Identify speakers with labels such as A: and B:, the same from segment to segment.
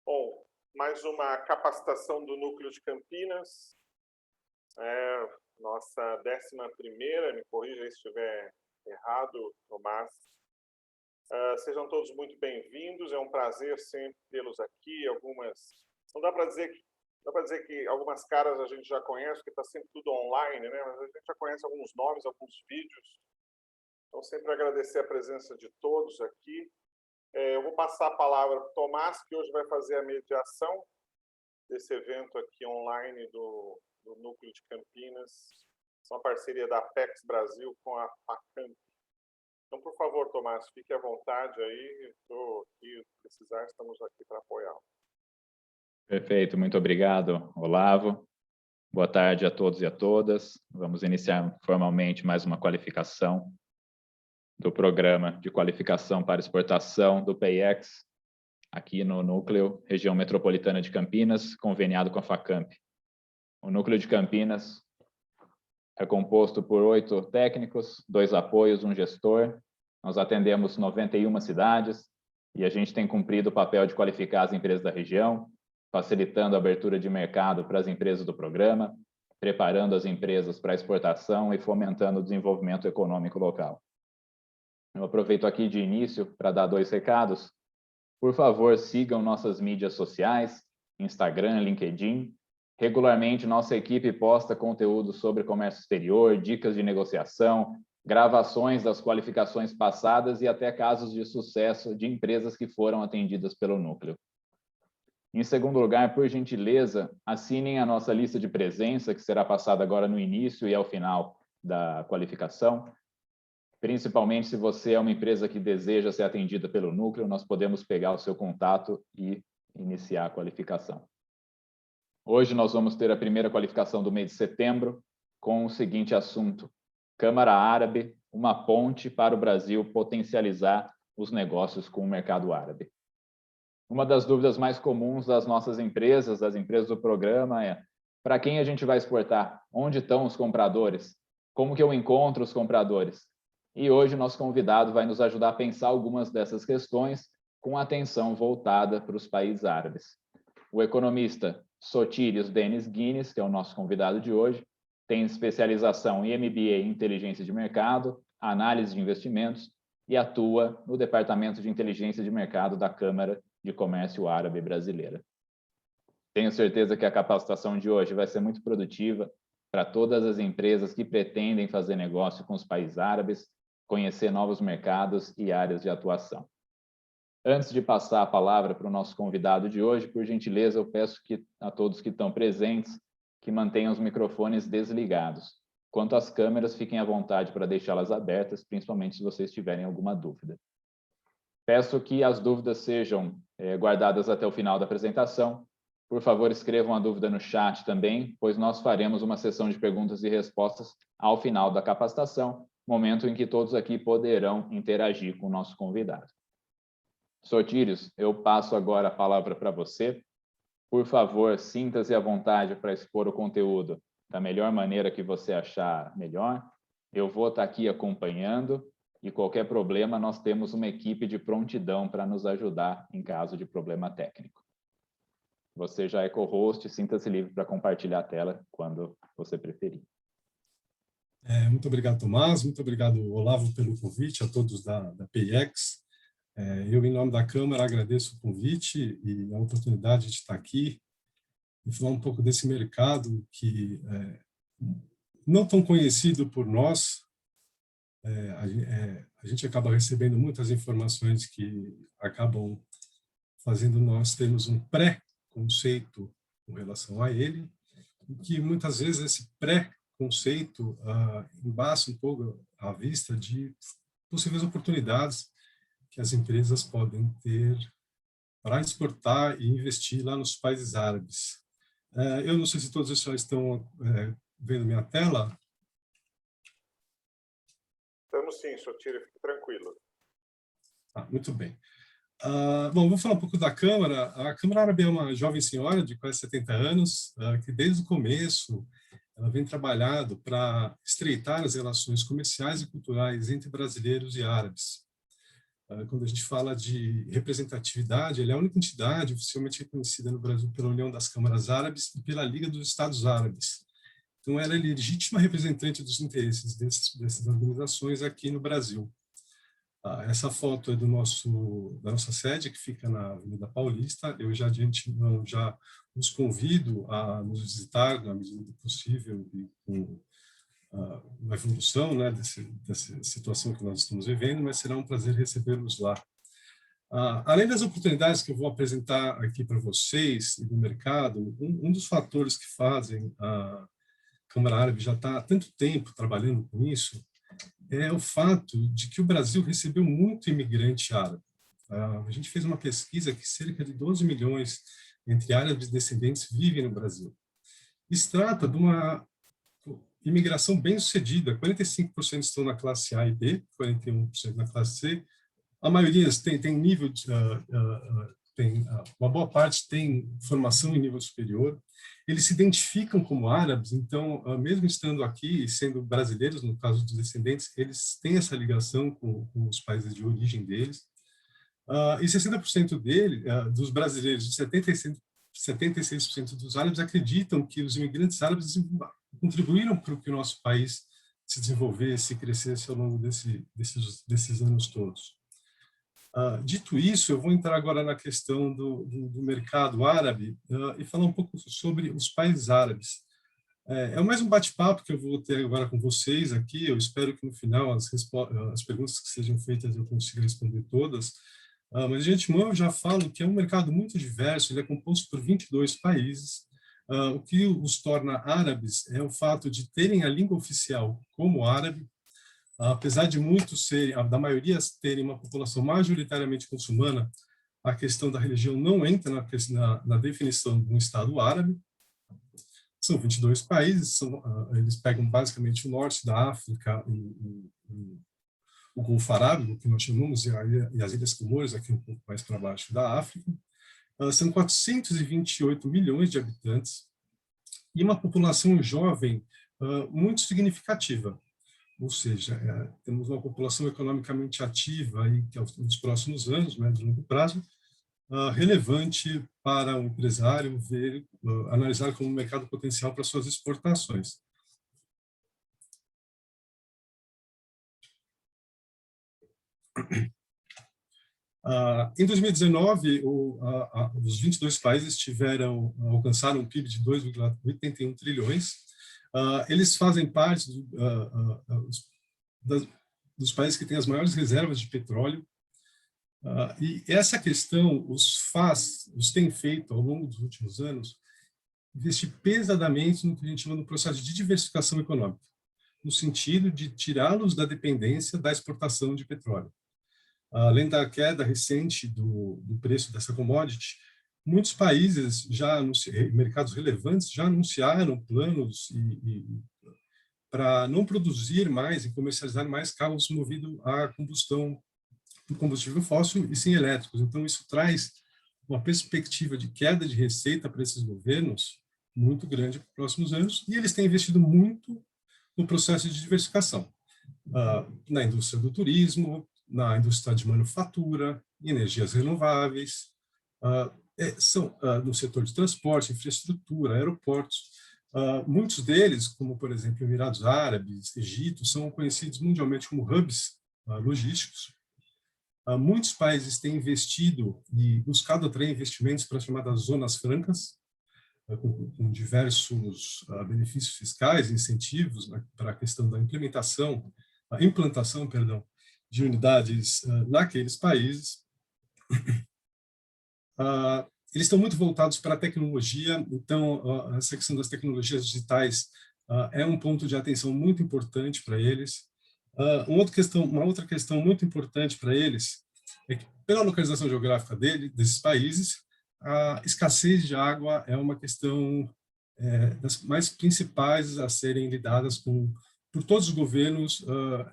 A: Bom, mais uma capacitação do Núcleo de Campinas, nossa 11ª, me corrija se estiver errado, Tomás. Sejam todos muito bem-vindos, é um prazer sempre tê-los aqui. Não dá para dizer que algumas caras a gente já conhece, porque está sempre tudo online, né? Mas a gente já conhece alguns nomes, alguns vídeos. Então, sempre agradecer a presença de todos aqui. Eu vou passar a palavra para o Tomás, que hoje vai fazer a mediação desse evento aqui online do Núcleo de Campinas, uma parceria da Apex Brasil com a Facamp. Então, por favor, Tomás, fique à vontade aí, se precisar, estamos aqui para apoiá-lo.
B: Perfeito, muito obrigado, Olavo. Boa tarde a todos e a todas. Vamos iniciar formalmente mais uma qualificação do Programa de Qualificação para Exportação do PEIEX, aqui no Núcleo, região metropolitana de Campinas, conveniado com a Facamp. O Núcleo de Campinas é composto por 8 técnicos, 2 apoios, um gestor. Nós atendemos 91 cidades e a gente tem cumprido o papel de qualificar as empresas da região, facilitando a abertura de mercado para as empresas do programa, preparando as empresas para a exportação e fomentando o desenvolvimento econômico local. Eu aproveito aqui de início para dar 2 recados. Por favor, sigam nossas mídias sociais, Instagram, LinkedIn. Regularmente, nossa equipe posta conteúdo sobre comércio exterior, dicas de negociação, gravações das qualificações passadas e até casos de sucesso de empresas que foram atendidas pelo Núcleo. Em segundo lugar, por gentileza, assinem a nossa lista de presença, que será passada agora no início e ao final da qualificação. Principalmente se você é uma empresa que deseja ser atendida pelo Núcleo, nós podemos pegar o seu contato e iniciar a qualificação. Hoje nós vamos ter a primeira qualificação do mês de setembro com o seguinte assunto: Câmara Árabe, uma ponte para o Brasil potencializar os negócios com o mercado árabe. Uma das dúvidas mais comuns das nossas empresas, das empresas do programa, é: para quem a gente vai exportar? Onde estão os compradores? Como que eu encontro os compradores? E hoje o nosso convidado vai nos ajudar a pensar algumas dessas questões com atenção voltada para os países árabes. O economista Sotirios Denis Guinness, que é o nosso convidado de hoje, tem especialização em MBA em Inteligência de Mercado, Análise de Investimentos e atua no Departamento de Inteligência de Mercado da Câmara de Comércio Árabe Brasileira. Tenho certeza que a capacitação de hoje vai ser muito produtiva para todas as empresas que pretendem fazer negócio com os países árabes, conhecer novos mercados e áreas de atuação. Antes de passar a palavra para o nosso convidado de hoje, por gentileza, eu peço a todos que estão presentes que mantenham os microfones desligados. Quanto às câmeras, fiquem à vontade para deixá-las abertas, principalmente se vocês tiverem alguma dúvida. Peço que as dúvidas sejam guardadas até o final da apresentação. Por favor, escrevam a dúvida no chat também, pois nós faremos uma sessão de perguntas e respostas ao final da capacitação, momento em que todos aqui poderão interagir com o nosso convidado. Sotirios, eu passo agora a palavra para você. Por favor, sinta-se à vontade para expor o conteúdo da melhor maneira que você achar melhor. Eu vou estar aqui acompanhando e qualquer problema nós temos uma equipe de prontidão para nos ajudar em caso de problema técnico. Você já é co-host, sinta-se livre para compartilhar a tela quando você preferir.
C: Muito obrigado, Tomás. Muito obrigado, Olavo, pelo convite, a todos da PEIEX. Eu, em nome da Câmara, agradeço o convite e a oportunidade de estar aqui e falar um pouco desse mercado que não tão conhecido por nós. A gente acaba recebendo muitas informações que acabam fazendo nós termos um pré-conceito com relação a ele, e que muitas vezes esse pré-conceito embaça um pouco a vista de possíveis oportunidades que as empresas podem ter para exportar e investir lá nos países árabes. Eu não sei se todos já estão vendo minha tela.
A: Estamos sim, Sotirios, fique tranquilo.
C: Muito bem. Bom, vou falar um pouco da Câmara. A Câmara Árabe é uma jovem senhora de quase 70 anos, que desde o começo ela vem trabalhando para estreitar as relações comerciais e culturais entre brasileiros e árabes. quando a gente fala de representatividade, ele é a única entidade oficialmente reconhecida no Brasil pela União das Câmaras Árabes e pela Liga dos Estados Árabes. Então, ela é legítima representante dos interesses dessas organizações aqui no Brasil. Essa foto é da nossa sede, que fica na Avenida Paulista. Eu já de antemão já os convido a nos visitar na medida do possível e com uma evolução, né, dessa situação que nós estamos vivendo, mas será um prazer recebê-los lá. Além das oportunidades que eu vou apresentar aqui para vocês e do mercado, um dos fatores que fazem a Câmara Árabe já está há tanto tempo trabalhando com isso é o fato de que o Brasil recebeu muito imigrante árabe. A gente fez uma pesquisa que cerca de 12 milhões entre árabes descendentes vivem no Brasil. Isso trata de uma imigração bem-sucedida. 45% estão na classe A e B, 41% na classe C. A maioria tem nível de... uma boa parte tem formação em nível superior. Eles se identificam como árabes, então, mesmo estando aqui e sendo brasileiros, no caso dos descendentes, eles têm essa ligação com os países de origem deles. E 60% dos brasileiros, 76% dos árabes acreditam que os imigrantes árabes contribuíram para que o nosso país se desenvolvesse e crescesse ao longo desses anos todos. Dito isso, eu vou entrar agora na questão do mercado árabe e falar um pouco sobre os países árabes. É mais um bate-papo que eu vou ter agora com vocês aqui. Eu espero que no final as perguntas que sejam feitas eu consiga responder todas. Mas de antemão eu já falo que é um mercado muito diverso, ele é composto por 22 países. O que os torna árabes é o fato de terem a língua oficial como árabe, apesar de muitos da maioria terem uma população majoritariamente muçulmana, a questão da religião não entra na definição de um Estado árabe. São 22 países, eles pegam basicamente o norte da África, o Golfo Arábigo, que nós chamamos, e as Ilhas Comores, aqui um pouco mais para baixo da África. São 428 milhões de habitantes e uma população jovem muito significativa. Ou seja, temos uma população economicamente ativa aí, que nos próximos anos, né, de longo prazo, relevante para o empresário analisar como mercado potencial para suas exportações. Em 2019, os 22 países alcançaram um PIB de 2,81 trilhões. Eles fazem parte dos países que têm as maiores reservas de petróleo. E essa questão os tem feito, ao longo dos últimos anos, investir pesadamente no que a gente chama de processo de diversificação econômica, no sentido de tirá-los da dependência da exportação de petróleo. Além da queda recente do preço dessa commodity, muitos países, mercados relevantes, já anunciaram planos para não produzir mais e comercializar mais carros movidos a combustível fóssil e sim elétricos. Então, isso traz uma perspectiva de queda de receita para esses governos muito grande para os próximos anos, e eles têm investido muito no processo de diversificação, na indústria do turismo, na indústria de manufatura, energias renováveis, no setor de transporte, infraestrutura, aeroportos. Muitos deles, como por exemplo Emirados Árabes, Egito, são conhecidos mundialmente como hubs logísticos. Muitos países têm investido e buscado atrair investimentos para as chamadas zonas francas, com diversos benefícios fiscais, incentivos para a questão da implantação, de unidades naqueles países. Eles estão muito voltados para a tecnologia, então essa questão das tecnologias digitais é um ponto de atenção muito importante para eles. Uma outra questão muito importante para eles é que, pela localização geográfica desses países, a escassez de água é uma questão das mais principais a serem lidadas por todos os governos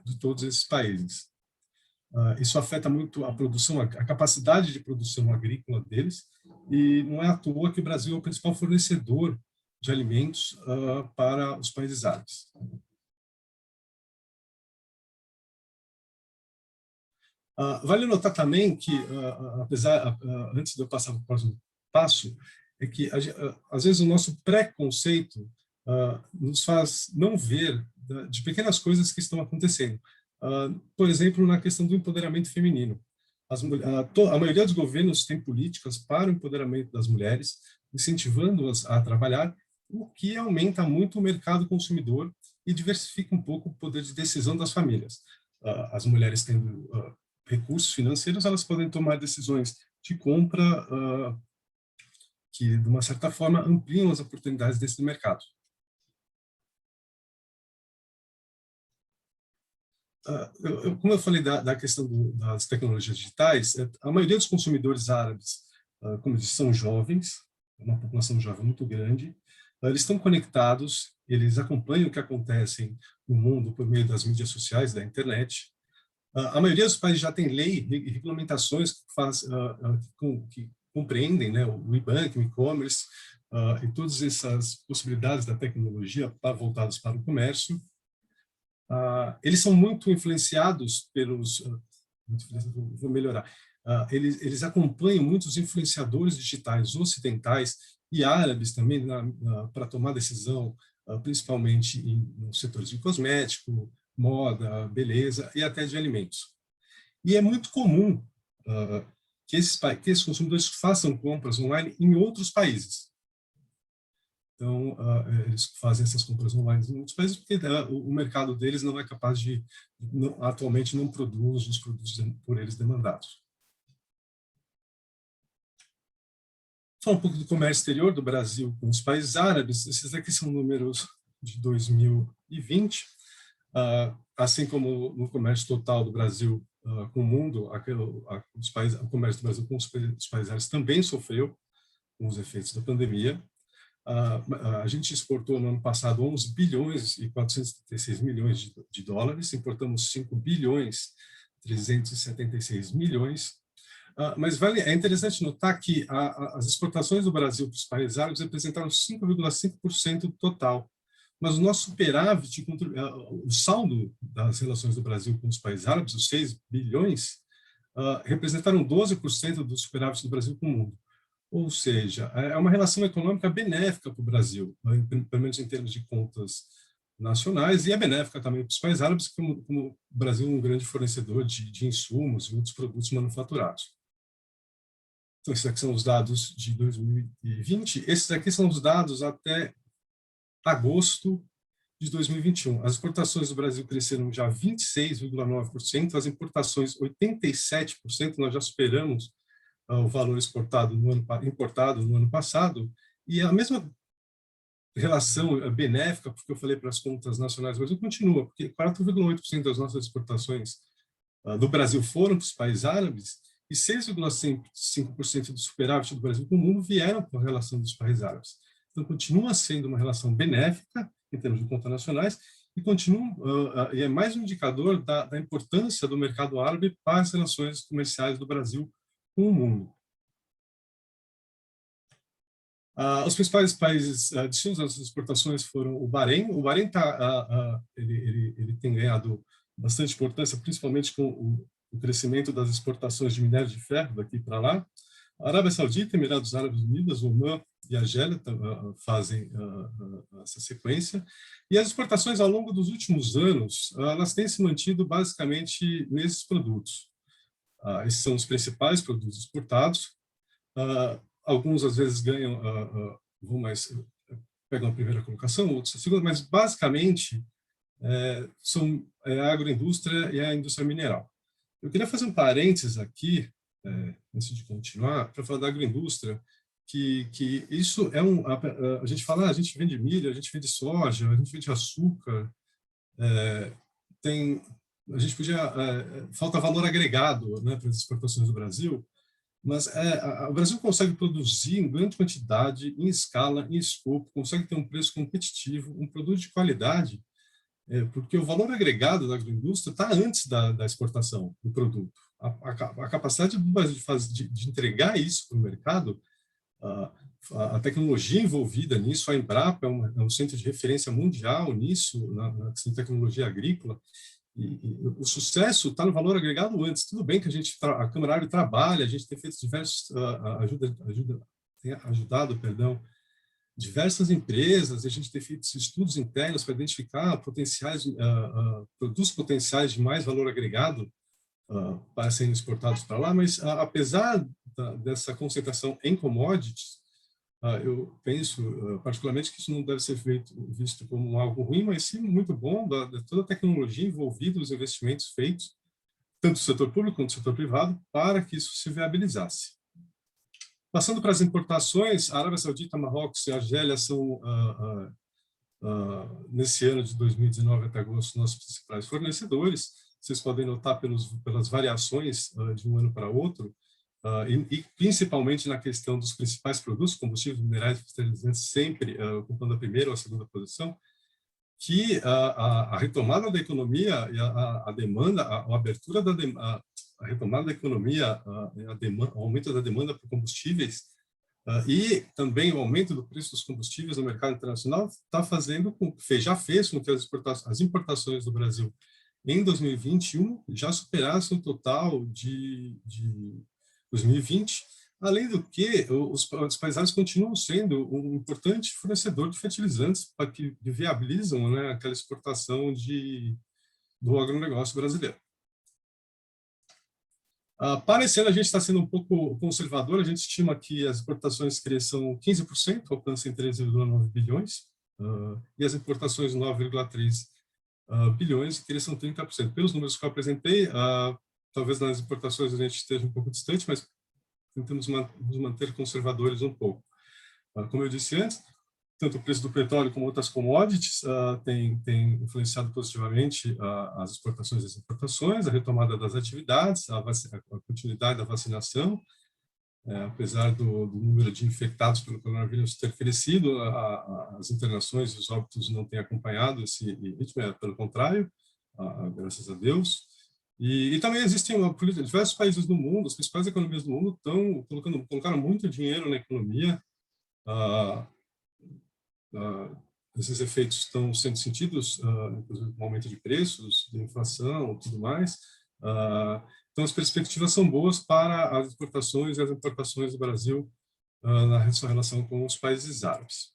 C: de todos esses países. Isso afeta muito a produção, a capacidade de produção agrícola deles, e não é à toa que o Brasil é o principal fornecedor de alimentos para os países árabes. Vale notar também que, antes de eu passar para o próximo passo, é que, às vezes, o nosso preconceito nos faz não ver de pequenas coisas que estão acontecendo. Por exemplo, na questão do empoderamento feminino. A maioria dos governos tem políticas para o empoderamento das mulheres, incentivando-as a trabalhar, o que aumenta muito o mercado consumidor e diversifica um pouco o poder de decisão das famílias. As mulheres tendo recursos financeiros, elas podem tomar decisões de compra que, de uma certa forma, ampliam as oportunidades desse mercado. Como eu falei da questão das tecnologias digitais, a maioria dos consumidores árabes, como eu disse, são jovens, uma população jovem muito grande, eles estão conectados, eles acompanham o que acontece no mundo por meio das mídias sociais, da internet. A maioria dos países já tem lei e regulamentações que compreendem, né, o e-banking, o e-commerce e todas essas possibilidades da tecnologia voltadas para o comércio. Eles são muito influenciados pelos... vou melhorar. Eles acompanham muitos influenciadores digitais ocidentais e árabes também para tomar decisão, principalmente nos setores de cosmético, moda, beleza e até de alimentos. E é muito comum que esses consumidores façam compras online em outros países. Então, eles fazem essas compras online em outros países porque o mercado deles não é capaz de, atualmente, não produz os produtos por eles demandados. Só um pouco do comércio exterior do Brasil com os países árabes. Esses aqui são números de 2020. Assim como no comércio total do Brasil com o mundo, o comércio do Brasil com os países árabes também sofreu com os efeitos da pandemia. A gente exportou no ano passado 11 bilhões e 436 milhões de dólares, importamos 5 bilhões 376 milhões. Mas é interessante notar que as exportações do Brasil para os países árabes representaram 5,5% do total. Mas o nosso superávit, o saldo das relações do Brasil com os países árabes, os 6 bilhões, representaram 12% do superávit do Brasil com o mundo. Ou seja, é uma relação econômica benéfica para o Brasil, pelo menos em termos de contas nacionais, e é benéfica também para os países árabes, como o Brasil é um grande fornecedor de insumos e outros produtos manufaturados. Então, esses aqui são os dados de 2020. Esses aqui são os dados até agosto de 2021. As exportações do Brasil cresceram já 26,9%, as importações 87%, nós já superamos o valor importado no ano passado, e a mesma relação benéfica, porque eu falei para as contas nacionais do Brasil, continua, porque 4,8% das nossas exportações do Brasil foram para os países árabes, e 6,5% do superávit do Brasil com o mundo vieram com a relação dos países árabes. Então, continua sendo uma relação benéfica, em termos de contas nacionais, e é mais um indicador da importância do mercado árabe para as relações comerciais do Brasil com o mundo. Os principais países destinos das exportações foram o Bahrein. O Bahrein ele tem ganhado bastante importância, principalmente com o crescimento das exportações de minério de ferro daqui para lá. A Arábia Saudita, Emirados Árabes Unidos, Omã e Argélia fazem essa sequência. E as exportações ao longo dos últimos anos, elas têm se mantido basicamente nesses produtos. Esses são os principais produtos exportados. Alguns, às vezes, ganham, pegam a primeira colocação, outros a segunda, mas, basicamente, são a agroindústria e a indústria mineral. Eu queria fazer um parênteses aqui, antes de continuar, para falar da agroindústria, que isso é a gente fala, a gente vende milho, a gente vende soja, a gente vende açúcar, a gente falta valor agregado, né, para as exportações do Brasil, mas o Brasil consegue produzir em grande quantidade, em escala, em escopo, consegue ter um preço competitivo, um produto de qualidade, porque o valor agregado da agroindústria está antes da exportação do produto. A capacidade do Brasil de entregar isso para o mercado, a tecnologia envolvida nisso, a Embrapa é um centro de referência mundial nisso, na tecnologia agrícola, o sucesso está no valor agregado antes. Tudo bem que a Câmara Árabe trabalha, a gente tem feito diversos, tem ajudado, perdão, diversas empresas, a gente tem feito estudos internos para identificar produtos potenciais de mais valor agregado para serem exportados para lá, mas apesar dessa concentração em commodities, eu penso particularmente que isso não deve ser visto como algo ruim, mas sim muito bom, de toda a tecnologia envolvida, os investimentos feitos, tanto do setor público quanto do setor privado, para que isso se viabilizasse. Passando para as importações, a Arábia Saudita, Marrocos e Argélia são, nesse ano de 2019 até agosto, nossos principais fornecedores. Vocês podem notar pelas variações de um ano para outro, e principalmente na questão dos principais produtos, combustíveis, minerais e fertilizantes, sempre ocupando a primeira ou a segunda posição, que a retomada da economia e a demanda, a abertura da a retomada da economia, o aumento da demanda por combustíveis e também o aumento do preço dos combustíveis no mercado internacional está fazendo já fez com que as importações do Brasil em 2021 já superassem o total de 2020, além do que os países continuam sendo um importante fornecedor de fertilizantes para que viabilizam, né, aquela exportação do agronegócio brasileiro. Para esse ano, a gente está sendo um pouco conservador, a gente estima que as exportações cresçam 15%, alcancem 13,9 bilhões, e as importações 9,3 bilhões, cresçam 30%. Pelos números que eu apresentei, talvez nas importações a gente esteja um pouco distante, mas tentamos nos manter conservadores um pouco. Como eu disse antes, tanto o preço do petróleo como outras commodities tem influenciado positivamente as exportações e as importações, a retomada das atividades, a continuidade da vacinação, apesar do número de infectados pelo coronavírus ter crescido, as internações e os óbitos não têm acompanhado esse ritmo, pelo contrário, graças a Deus. E também existem diversos países do mundo, as principais economias do mundo colocaram muito dinheiro na economia. Esses efeitos estão sendo sentidos, inclusive com o aumento de preços, de inflação, tudo mais. Então, as perspectivas são boas para as exportações e as importações do Brasil na sua relação com os países árabes.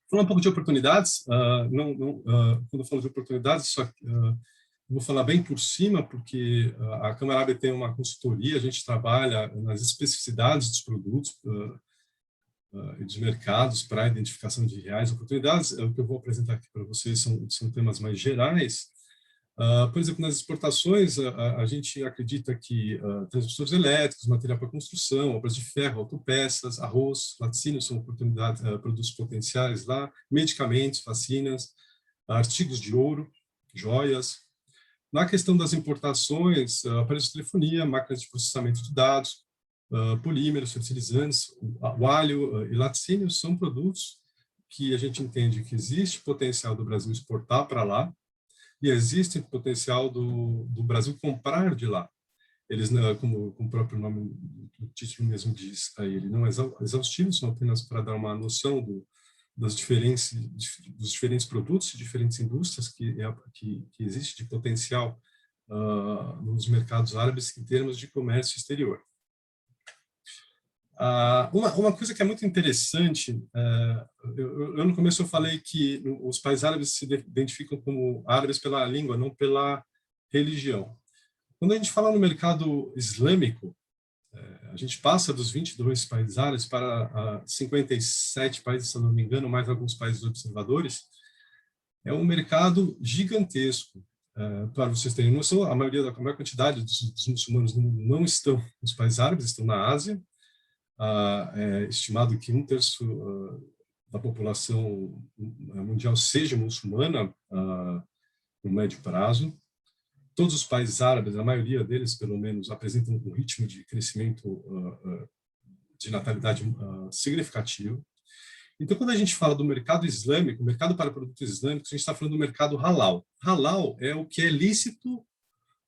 C: Falar um pouco de oportunidades, quando eu falo de oportunidades, vou falar bem por cima, porque a Câmara Árabe tem uma consultoria, a gente trabalha nas especificidades dos produtos e dos mercados para a identificação de reais oportunidades. O que eu vou apresentar aqui para vocês são temas mais gerais. Por exemplo, nas exportações, a gente acredita que transmissores elétricos, material para construção, obras de ferro, autopeças, arroz, laticínios são oportunidades, produtos potenciais lá, medicamentos, vacinas, artigos de ouro, joias. Na questão das importações, aparelhos de telefonia, máquinas de processamento de dados, polímeros, fertilizantes, o alho e laticínios são produtos que a gente entende que existe potencial do Brasil exportar para lá, e existe potencial do Brasil comprar de lá. Eles, como o próprio nome do título mesmo diz, ele não é exaustivo, são apenas para dar uma noção dos diferentes produtos e diferentes indústrias que existe de potencial nos mercados árabes em termos de comércio exterior. Uma coisa que é muito interessante, eu no começo eu falei que os países árabes se identificam como árabes pela língua, não pela religião. Quando a gente fala no mercado islâmico, a gente passa dos 22 países árabes para 57 países, se eu não me engano, mais alguns países observadores. É um mercado gigantesco. Para vocês terem noção, a maior quantidade dos muçulmanos no mundo não estão nos países árabes, estão na Ásia. É estimado que 1/3 da população mundial seja muçulmana no médio prazo. Todos os países árabes, a maioria deles, pelo menos, apresentam um ritmo de crescimento de natalidade significativo. Então, quando a gente fala do mercado islâmico, mercado para produtos islâmicos, a gente está falando do mercado halal. Halal é o que é lícito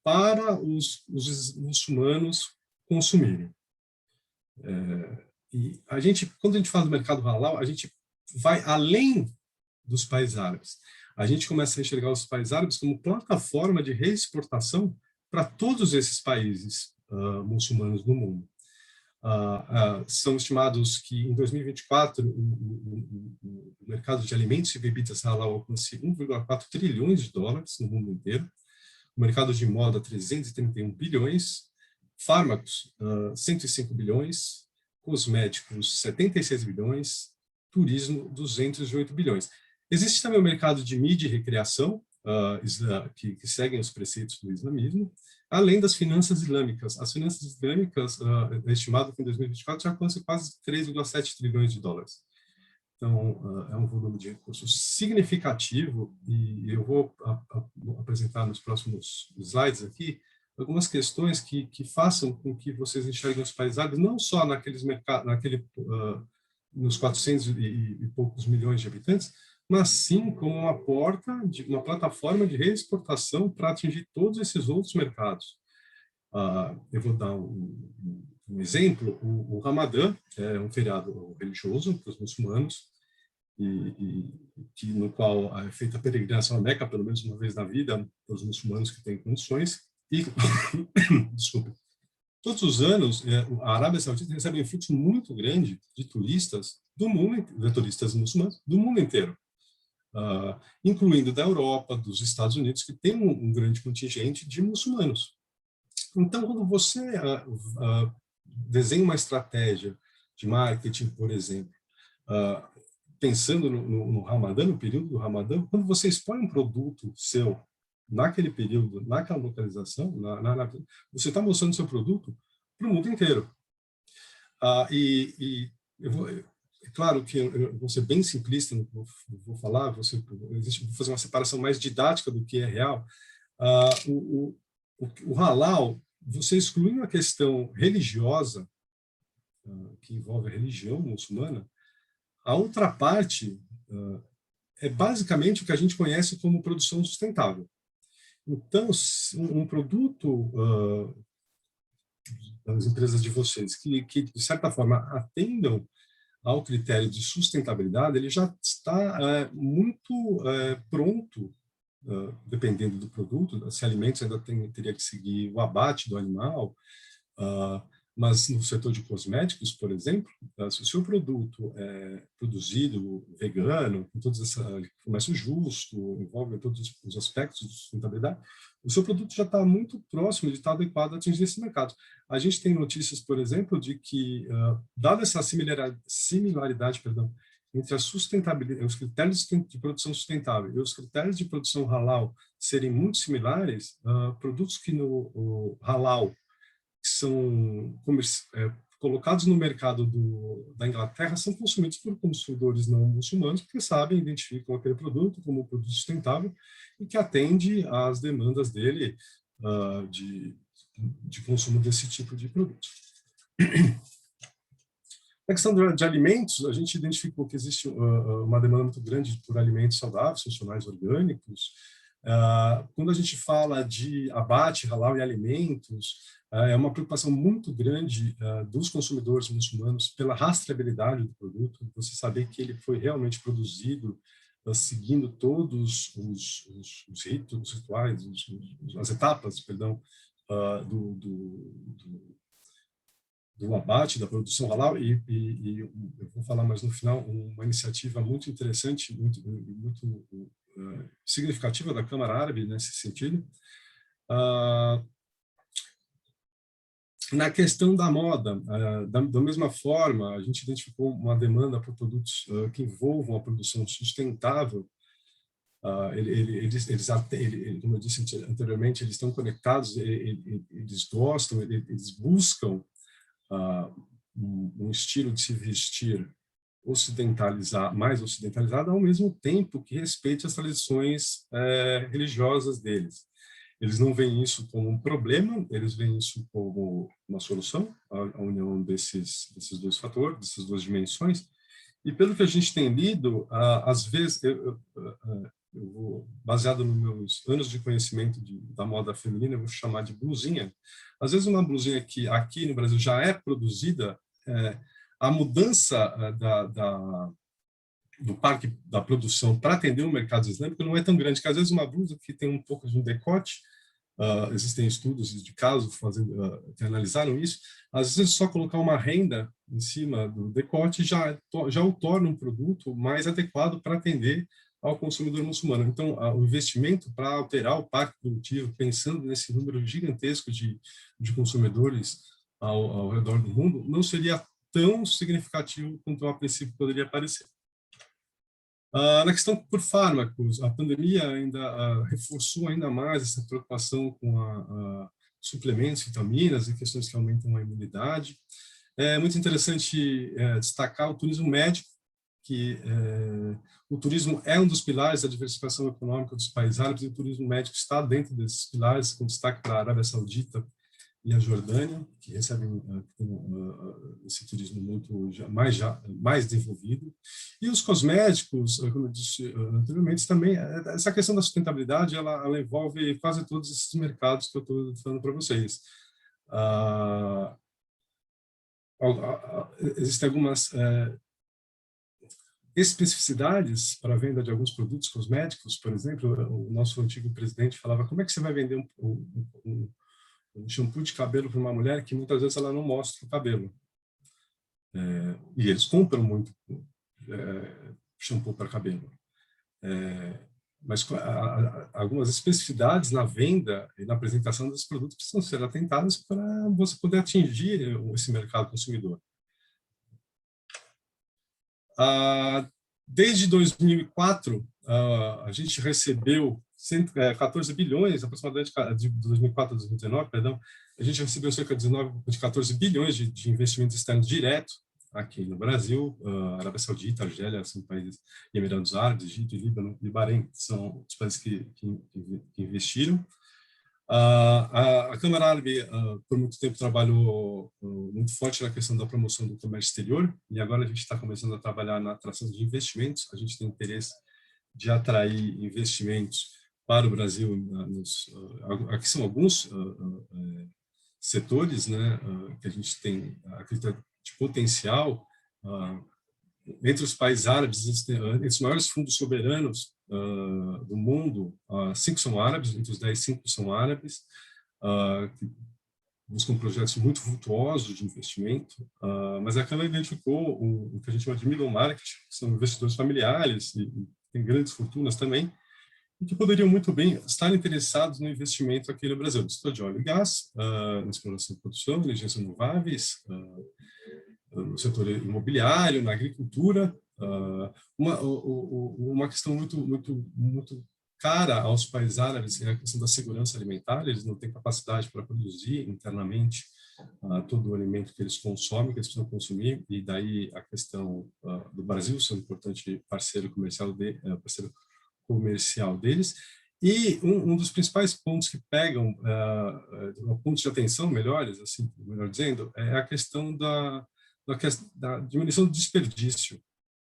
C: para os muçulmanos consumirem. E quando a gente fala do mercado halal, a gente vai além dos países árabes. A gente começa a enxergar os países árabes como plataforma de reexportação para todos esses países muçulmanos do mundo. São estimados que em 2024 o mercado de alimentos e bebidas halal alcance 1,4 trilhões de dólares no mundo inteiro, o mercado de moda 331 bilhões, fármacos 105 bilhões, cosméticos 76 bilhões, turismo 208 bilhões. Existe também o mercado de mídia e recreação, que seguem os preceitos do islamismo, além das finanças islâmicas. As finanças islâmicas, é estimado que em 2024 já alcançam quase 3,7 trilhões de dólares. Então, é um volume de recursos significativo, e eu vou apresentar nos próximos slides aqui algumas questões que façam com que vocês enxerguem os países árabes não só naqueles mercados, nos 400 e poucos milhões de habitantes, mas sim como uma uma plataforma de reexportação para atingir todos esses outros mercados. Eu vou dar um exemplo. O Ramadã é um feriado religioso para os muçulmanos, no qual é feita a peregrinação à Meca pelo menos uma vez na vida para os muçulmanos que têm condições. Desculpa. Todos os anos, a Arábia Saudita recebe um fluxo muito grande de turistas turistas muçulmanos do mundo inteiro, incluindo da Europa, dos Estados Unidos, que tem um grande contingente de muçulmanos. Então, quando você desenha uma estratégia de marketing, por exemplo, pensando no Ramadã, no período do Ramadã, quando você expõe um produto seu naquele período, naquela localização, você está mostrando seu produto para o mundo inteiro. É claro que eu vou ser bem simplista no que eu vou falar, vou fazer uma separação mais didática do que é real. O halal, você excluindo a questão religiosa, que envolve a religião muçulmana, a outra parte é basicamente o que a gente conhece como produção sustentável. Então, um produto das empresas de vocês que, de certa forma, atendam ao critério de sustentabilidade, ele já está muito pronto, dependendo do produto. Se alimentos ainda teria que seguir o abate do animal, mas no setor de cosméticos, por exemplo, se o seu produto é produzido vegano, com todo esse comércio justo, envolve todos os aspectos de sustentabilidade, o seu produto já está muito próximo de estar adequado a atingir esse mercado. A gente tem notícias, por exemplo, de que, dada essa similaridade entre a sustentabilidade, os critérios de produção sustentável e os critérios de produção halal serem muito similares, produtos que no halal são colocados no mercado da Inglaterra são consumidos por consumidores não muçulmanos, porque sabem, identificam aquele produto como um produto sustentável e que atende às demandas dele de consumo desse tipo de produto. Na questão de alimentos, a gente identificou que existe uma demanda muito grande por alimentos saudáveis, funcionais, orgânicos. Quando a gente fala de abate, halal e alimentos, é uma preocupação muito grande dos consumidores muçulmanos pela rastreabilidade do produto, você saber que ele foi realmente produzido seguindo todos os ritos, os rituais, as etapas, perdão, do abate, da produção halal, e eu vou falar mais no final, uma iniciativa muito interessante, muito significativa da Câmara Árabe nesse sentido. Na questão da moda, da mesma forma, a gente identificou uma demanda por produtos que envolvam a produção sustentável. Como eu disse anteriormente, eles estão conectados, eles gostam, eles buscam um estilo de se vestir mais ocidentalizado, ao mesmo tempo que respeite as tradições religiosas deles. Eles não veem isso como um problema, eles veem isso como uma solução, a união desses dois fatores, dessas duas dimensões. E pelo que a gente tem lido, às vezes, eu vou, baseado nos meus anos de conhecimento da moda feminina, eu vou chamar de blusinha. Às vezes uma blusinha que aqui no Brasil já é produzida, a mudança do parque da produção para atender o mercado islâmico não é tão grande, que às vezes uma blusa que tem um pouco de um decote, existem estudos de caso que analisaram isso, às vezes só colocar uma renda em cima do decote já o torna um produto mais adequado para atender ao consumidor muçulmano. Então, o investimento para alterar o parque produtivo, pensando nesse número gigantesco de consumidores ao redor do mundo, não seria tão significativo quanto a princípio poderia parecer. Na questão por fármacos, a pandemia ainda reforçou ainda mais essa preocupação com suplementos, vitaminas e questões que aumentam a imunidade. É muito interessante destacar o turismo médico, que o turismo é um dos pilares da diversificação econômica dos países árabes, e o turismo médico está dentro desses pilares, com destaque para a Arábia Saudita e a Jordânia, que recebem esse turismo mais desenvolvido. E os cosméticos, como eu disse anteriormente, também, essa questão da sustentabilidade, ela envolve quase todos esses mercados que eu estou falando para vocês. Existem algumas especificidades para a venda de alguns produtos cosméticos, por exemplo, o nosso antigo presidente falava: como é que você vai vender um shampoo de cabelo para uma mulher que muitas vezes ela não mostra o cabelo? E eles compram muito shampoo para cabelo. Mas algumas especificidades na venda e na apresentação desses produtos precisam ser atentadas para você poder atingir esse mercado consumidor. Desde 2004, a gente recebeu 14 bilhões, aproximadamente de 2004 a 2019, perdão, a gente recebeu cerca de 14 bilhões de investimentos externos diretos aqui no Brasil. Arábia Saudita, Argélia são países, Emirados Árabes, Egito, Líbano e Bahrein são os países que investiram. A Câmara Árabe, por muito tempo, trabalhou muito forte na questão da promoção do comércio exterior, e agora a gente está começando a trabalhar na atração de investimentos. A gente tem interesse de atrair investimentos para o Brasil. Aqui são alguns setores, né, que a gente tem acredita de potencial. Entre os países árabes, entre os maiores fundos soberanos do mundo, 5 são árabes, entre os 10, 5 são árabes, que buscam projetos muito vultuosos de investimento, mas a Câmara identificou o que a gente chama de middle market, que são investidores familiares e tem grandes fortunas também, e que poderiam muito bem estar interessados no investimento aqui no Brasil, no setor de óleo e gás, na exploração e produção, energias renováveis, no setor imobiliário, na agricultura. Uma questão muito cara aos países árabes é a questão da segurança alimentar. Eles não têm capacidade para produzir internamente todo o alimento que eles consomem, que eles precisam consumir, e daí a questão do Brasil ser um importante parceiro comercial deles. E um dos principais pontos que pegam, pontos de atenção melhores, assim, melhor dizendo, é a questão da diminuição do desperdício,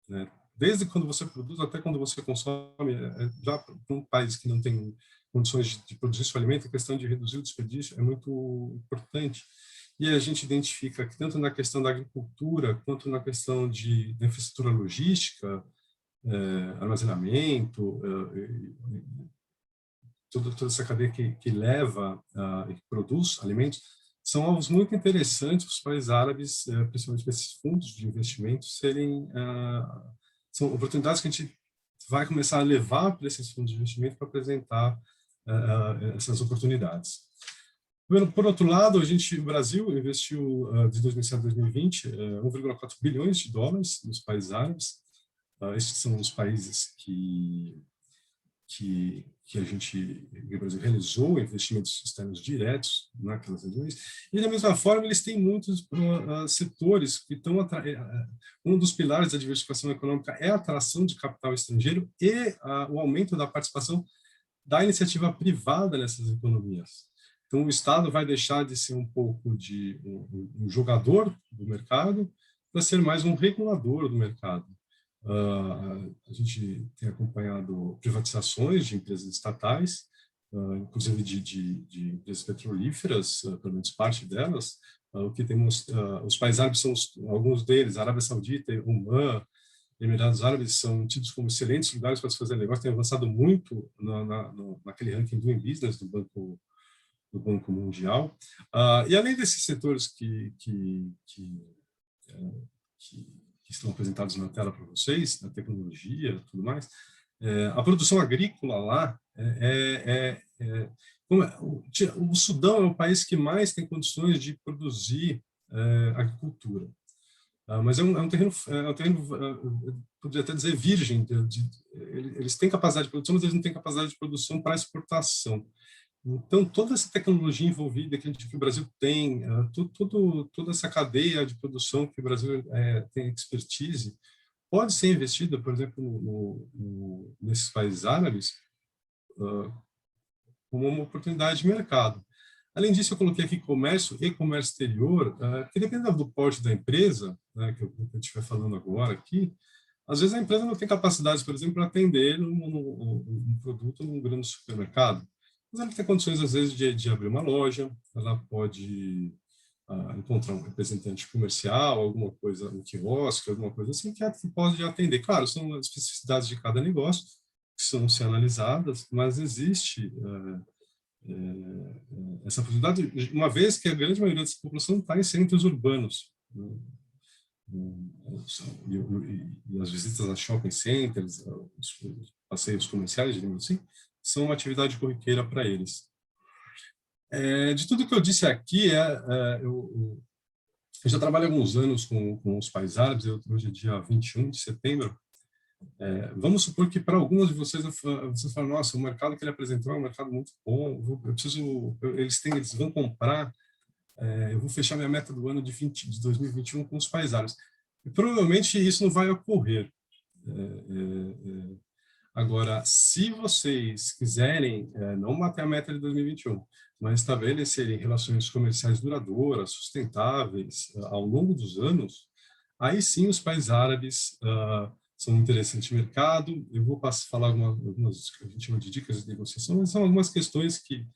C: né? Desde quando você produz até quando você consome. Já para um país que não tem condições de produzir seu alimento, a questão de reduzir o desperdício é muito importante. E a gente identifica que tanto na questão da agricultura quanto na questão da infraestrutura logística, armazenamento, toda essa cadeia que leva e que produz alimentos, são alvos muito interessantes para os países árabes, principalmente para esses fundos de investimento, são oportunidades que a gente vai começar a levar para esses fundos de investimento para apresentar essas oportunidades. Por outro lado, o Brasil investiu de 2007 a 2020 $1,4 bilhões nos países árabes. Esses são os países que o Brasil realizou investimentos externos diretos naquelas regiões. E, da mesma forma, eles têm muitos setores que estão um dos pilares da diversificação econômica é a atração de capital estrangeiro e o aumento da participação da iniciativa privada nessas economias. Então, o Estado vai deixar de ser um pouco de um jogador do mercado para ser mais um regulador do mercado. A gente tem acompanhado privatizações de empresas estatais, inclusive de empresas petrolíferas, pelo menos parte delas, o que temos, os países árabes são alguns deles, Arábia Saudita, Omã, Emirados Árabes, são tidos como excelentes lugares para se fazer negócio, têm avançado muito naquele ranking Doing Business do Banco Mundial. E além desses setores que estão apresentados na tela para vocês, da tecnologia e tudo mais, a produção agrícola lá o Sudão é o país que mais tem condições de produzir agricultura. Mas é um terreno, poderia até dizer, virgem. Eles têm capacidade de produção, mas eles não têm capacidade de produção para exportação. Então, toda essa tecnologia envolvida que o Brasil tem, toda essa cadeia de produção que o Brasil tem expertise, pode ser investida, por exemplo, nesses países árabes, como uma oportunidade de mercado. Além disso, eu coloquei aqui comércio e comércio exterior, que dependendo do porte da empresa, né, que a gente vai falando agora aqui, às vezes a empresa não tem capacidade, por exemplo, para atender um produto num grande supermercado. Mas ela tem condições, às vezes, de abrir uma loja, ela pode encontrar um representante comercial, alguma coisa, um quiosque, alguma coisa assim, que pode atender. Claro, são as especificidades de cada negócio, que são ser analisadas, mas existe essa possibilidade, uma vez que a grande maioria dessa população está em centros urbanos, né? E as visitas a shopping centers, os passeios comerciais, digamos assim, são uma atividade corriqueira para eles. De tudo que eu disse aqui, eu já trabalho há alguns anos com os países árabes, hoje é dia 21 de setembro. Vamos supor que para algumas de vocês falam, nossa, o mercado que ele apresentou é um mercado muito bom, eles vão comprar, eu vou fechar minha meta do ano de 2021 com os países árabes. E provavelmente isso não vai ocorrer. Agora, se vocês quiserem não bater a meta de 2021, mas estabelecerem relações comerciais duradouras, sustentáveis, ao longo dos anos, aí sim os países árabes são um interessante mercado. Eu vou falar algumas que a gente chama de dicas de negociação, mas são algumas questões que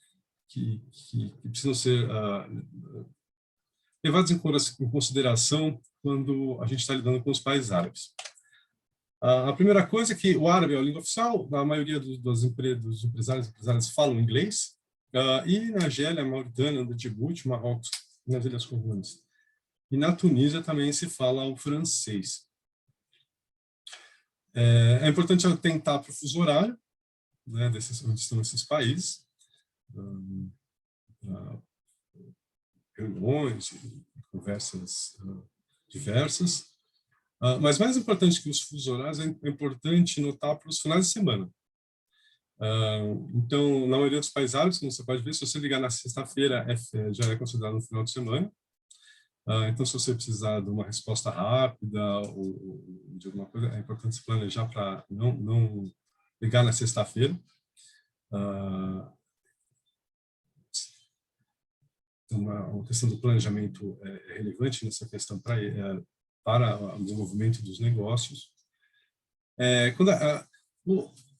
C: precisam ser levadas em consideração quando a gente está lidando com os países árabes. A primeira coisa é que o árabe é a língua oficial, a maioria dos empresários falam inglês, e na Argélia, Mauritânia, no Djibouti, Marrocos, nas Ilhas Curvões. E na Tunísia também se fala o francês. É importante atentar para o fuso horário, né, onde estão esses países, reuniões e conversas diversas. Mas mais importante que os fusos horários, é importante notar para os finais de semana. Então, na maioria dos países árabes, como você pode ver, se você ligar na sexta-feira, já é considerado um final de semana. Então, se você precisar de uma resposta rápida ou de alguma coisa, é importante se planejar para não ligar na sexta-feira. Então, a questão do planejamento é relevante nessa questão para o desenvolvimento dos negócios.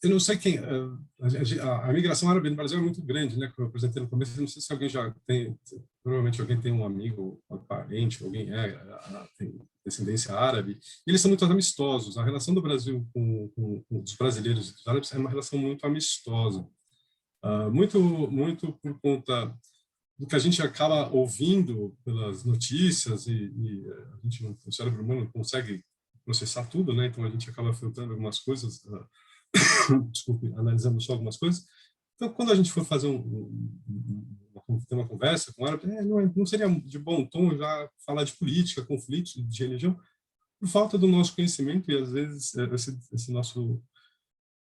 C: Eu não sei quem... A migração árabe no Brasil é muito grande, né? Como eu apresentei no começo, eu não sei se alguém já tem... Provavelmente alguém tem um amigo, um parente, alguém tem descendência árabe. E eles são muito amistosos. A relação do Brasil com os brasileiros e os árabes é uma relação muito amistosa. Muito por conta do que a gente acaba ouvindo pelas notícias e o cérebro humano não consegue processar tudo, né? Então a gente acaba filtrando algumas coisas, desculpe, analisando só algumas coisas. Então, quando a gente for fazer ter uma conversa com o árabe, não seria de bom tom já falar de política, conflitos, de religião, por falta do nosso conhecimento, e às vezes esse nosso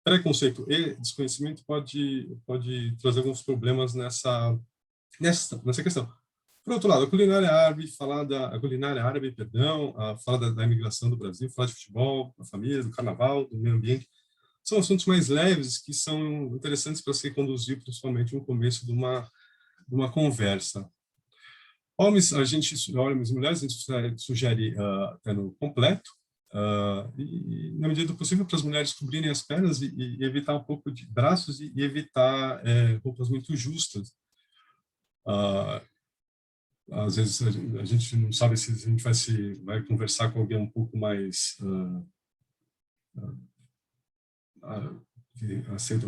C: preconceito e desconhecimento pode trazer alguns problemas nessa questão. Por outro lado, a culinária árabe, falar da imigração do Brasil, falar de futebol, da família, do carnaval, do meio ambiente, são assuntos mais leves que são interessantes para se conduzir, principalmente no começo de uma conversa. Homens e mulheres, a gente sugere até no completo, e, na medida do possível, para as mulheres cobrirem as pernas e evitar um pouco de braços e evitar roupas muito justas. às vezes a gente não sabe se a gente vai conversar com alguém um pouco mais que aceita,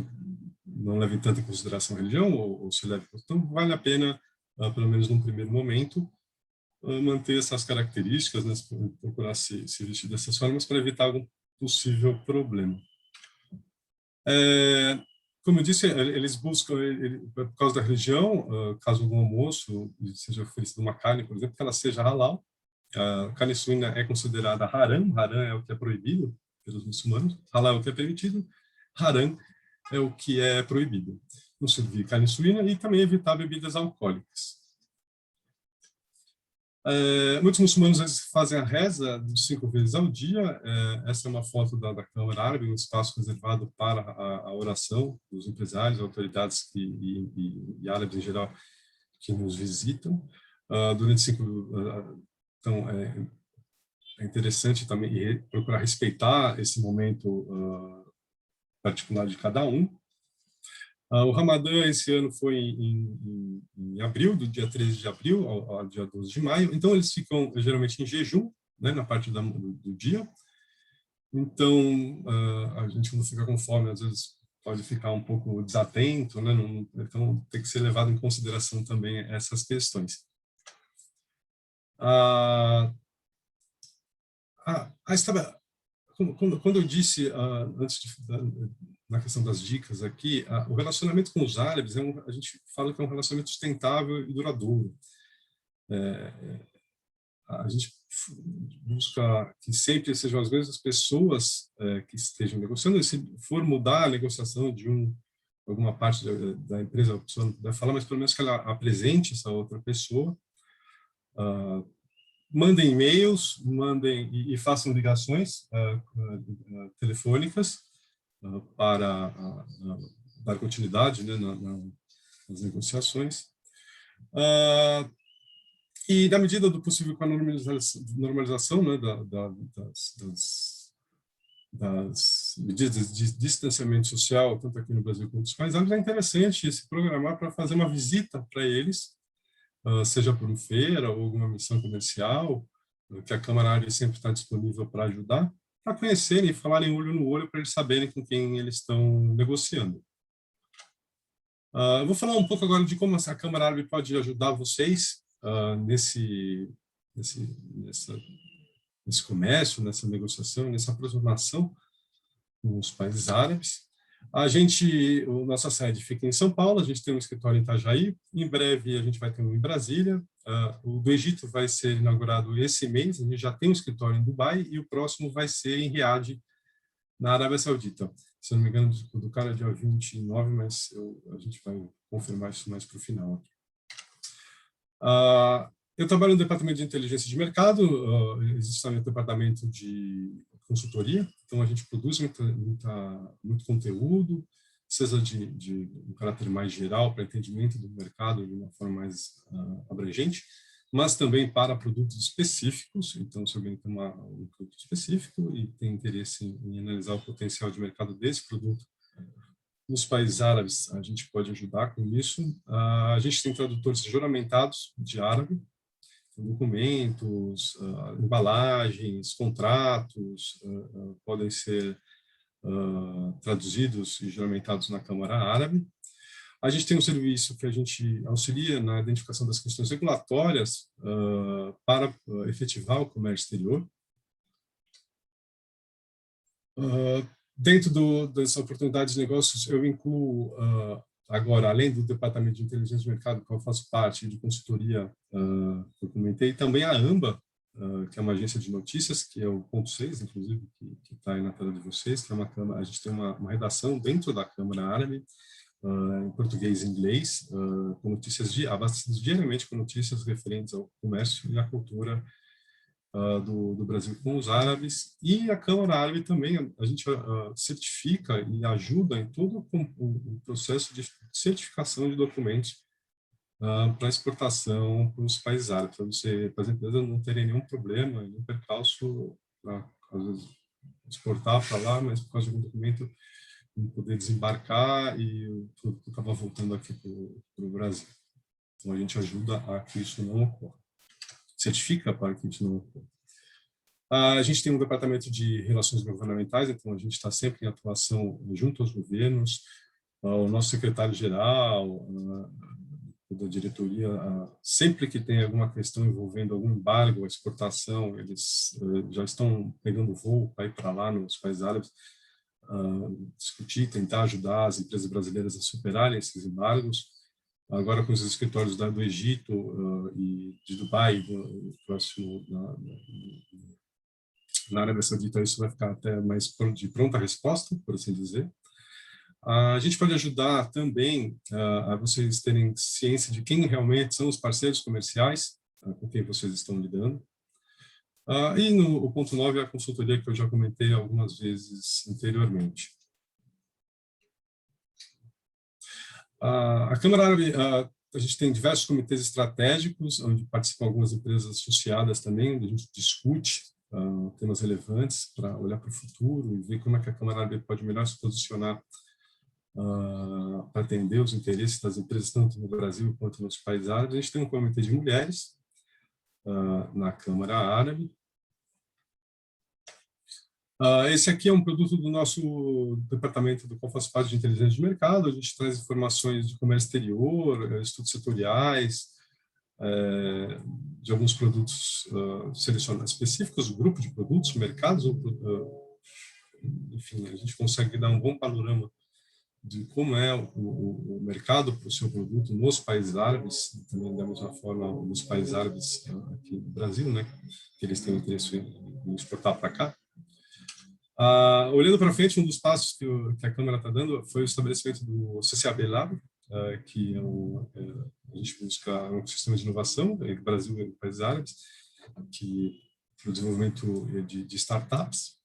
C: não leve tanto em consideração a religião, ou se leve. Então, vale a pena, pelo menos num primeiro momento, manter essas características, né, procurar se vestir dessas formas para evitar algum possível problema. Como eu disse, eles buscam, por causa da religião, caso algum almoço seja oferecido uma carne, por exemplo, que ela seja halal. A carne suína é considerada haram. Haram é o que é proibido pelos muçulmanos. Halal é o que é permitido. Haram é o que é proibido. Não servir carne suína e também evitar bebidas alcoólicas. Muitos muçulmanos vezes, fazem a reza de 5 vezes ao dia. Essa é uma foto da Câmara Árabe, um espaço reservado para a oração dos empresários, autoridades e árabes em geral que nos visitam. Durante 5 então é interessante também procurar respeitar esse momento particular de cada um. O Ramadã esse ano foi em abril, do dia 13 de abril ao dia 12 de maio. Então, eles ficam geralmente em jejum, né, na parte do dia. Então, a gente não fica com fome, às vezes pode ficar um pouco desatento, né? Então, tem que ser levado em consideração também essas questões. Quando eu disse, antes na questão das dicas aqui, o relacionamento com os árabes, a gente fala que é um relacionamento sustentável e duradouro. A gente busca que sempre sejam as mesmas pessoas que estejam negociando. Se for mudar a negociação de alguma parte da empresa, a pessoa não puder falar, mas pelo menos que ela apresente essa outra pessoa. Mandem e-mails, mandem e façam ligações telefônicas para dar continuidade, né, nas negociações. E, na medida do possível, com a normalização, né, das medidas de distanciamento social, tanto aqui no Brasil quanto nos países, é interessante se programar para fazer uma visita para eles, seja por uma feira ou alguma missão comercial, que a Câmara Árabe sempre está disponível para ajudar, para conhecerem e falarem olho no olho, para eles saberem com quem eles estão negociando. Eu vou falar um pouco agora de como a Câmara Árabe pode ajudar vocês nesse comércio, nessa negociação, nessa aproximação com os países árabes. Nossa sede fica em São Paulo, a gente tem um escritório em Itajaí, em breve a gente vai ter um em Brasília, o do Egito vai ser inaugurado esse mês, a gente já tem um escritório em Dubai, e o próximo vai ser em Riad, na Arábia Saudita. Se não me engano, do cara é dia 29, mas a gente vai confirmar isso mais para o final aqui. Eu trabalho no departamento de inteligência de mercado, existe também o departamento de consultoria, então a gente produz muito conteúdo, seja de um caráter mais geral para entendimento do mercado de uma forma mais abrangente, mas também para produtos específicos. Então, se alguém tem um produto específico e tem interesse em analisar o potencial de mercado desse produto nos países árabes, a gente pode ajudar com isso. A gente tem tradutores juramentados de árabe, documentos, embalagens, contratos, podem ser traduzidos e juramentados na Câmara Árabe. A gente tem um serviço que a gente auxilia na identificação das questões regulatórias para efetivar o comércio exterior. Dentro dessa oportunidade de negócios, eu incluo agora, além do Departamento de Inteligência de Mercado, que eu faço parte de consultoria, que eu comentei, também a AMBA, que é uma agência de notícias, que é o ponto 6, inclusive, que está aí na tela de vocês, que é a gente tem uma redação dentro da Câmara Árabe, em português e inglês, com notícias abastecidas diariamente com notícias referentes ao comércio e à cultura do Brasil com os árabes. E a Câmara Árabe também, a gente certifica e ajuda em todo o processo de certificação de documentos para exportação para os países árabes, para as empresas não terem nenhum problema, nenhum percalço para, às vezes, exportar para lá, mas por causa de algum documento não poder desembarcar e o produto acabar voltando aqui para o Brasil. Então, a gente ajuda a que isso não ocorra. Certifica para que isso não ocorra. A gente tem um departamento de relações governamentais, então a gente está sempre em atuação junto aos governos. O nosso secretário-geral, da diretoria, sempre que tem alguma questão envolvendo algum embargo, exportação, eles já estão pegando voo para ir para lá nos países árabes, discutir, tentar ajudar as empresas brasileiras a superarem esses embargos. Agora com os escritórios do Egito e de Dubai, próximo na Arábia Saudita, isso vai ficar até mais de pronta resposta, por assim dizer. A gente pode ajudar também a vocês terem ciência de quem realmente são os parceiros comerciais com quem vocês estão lidando. E o ponto 9 é a consultoria, que eu já comentei algumas vezes anteriormente. A Câmara Árabe, a gente tem diversos comitês estratégicos, onde participam algumas empresas associadas também, onde a gente discute temas relevantes para olhar para o futuro e ver como é que a Câmara Árabe pode melhor se posicionar para atender os interesses das empresas, tanto no Brasil quanto nos países árabes. A gente tem um comitê de mulheres na Câmara Árabe. Esse aqui é um produto do nosso departamento do qual faço parte de inteligência de mercado. A gente traz informações de comércio exterior, estudos setoriais, de alguns produtos selecionados específicos, grupo de produtos, mercados, enfim, a gente consegue dar um bom panorama de como é o mercado para o seu produto nos países árabes, também da mesma forma nos países árabes aqui no Brasil, né, que eles têm interesse em exportar para cá. Olhando para frente, um dos passos que a Câmara está dando foi o estabelecimento do CCAB Lab, que a gente busca um sistema de inovação entre o Brasil e os países árabes, para o desenvolvimento de startups.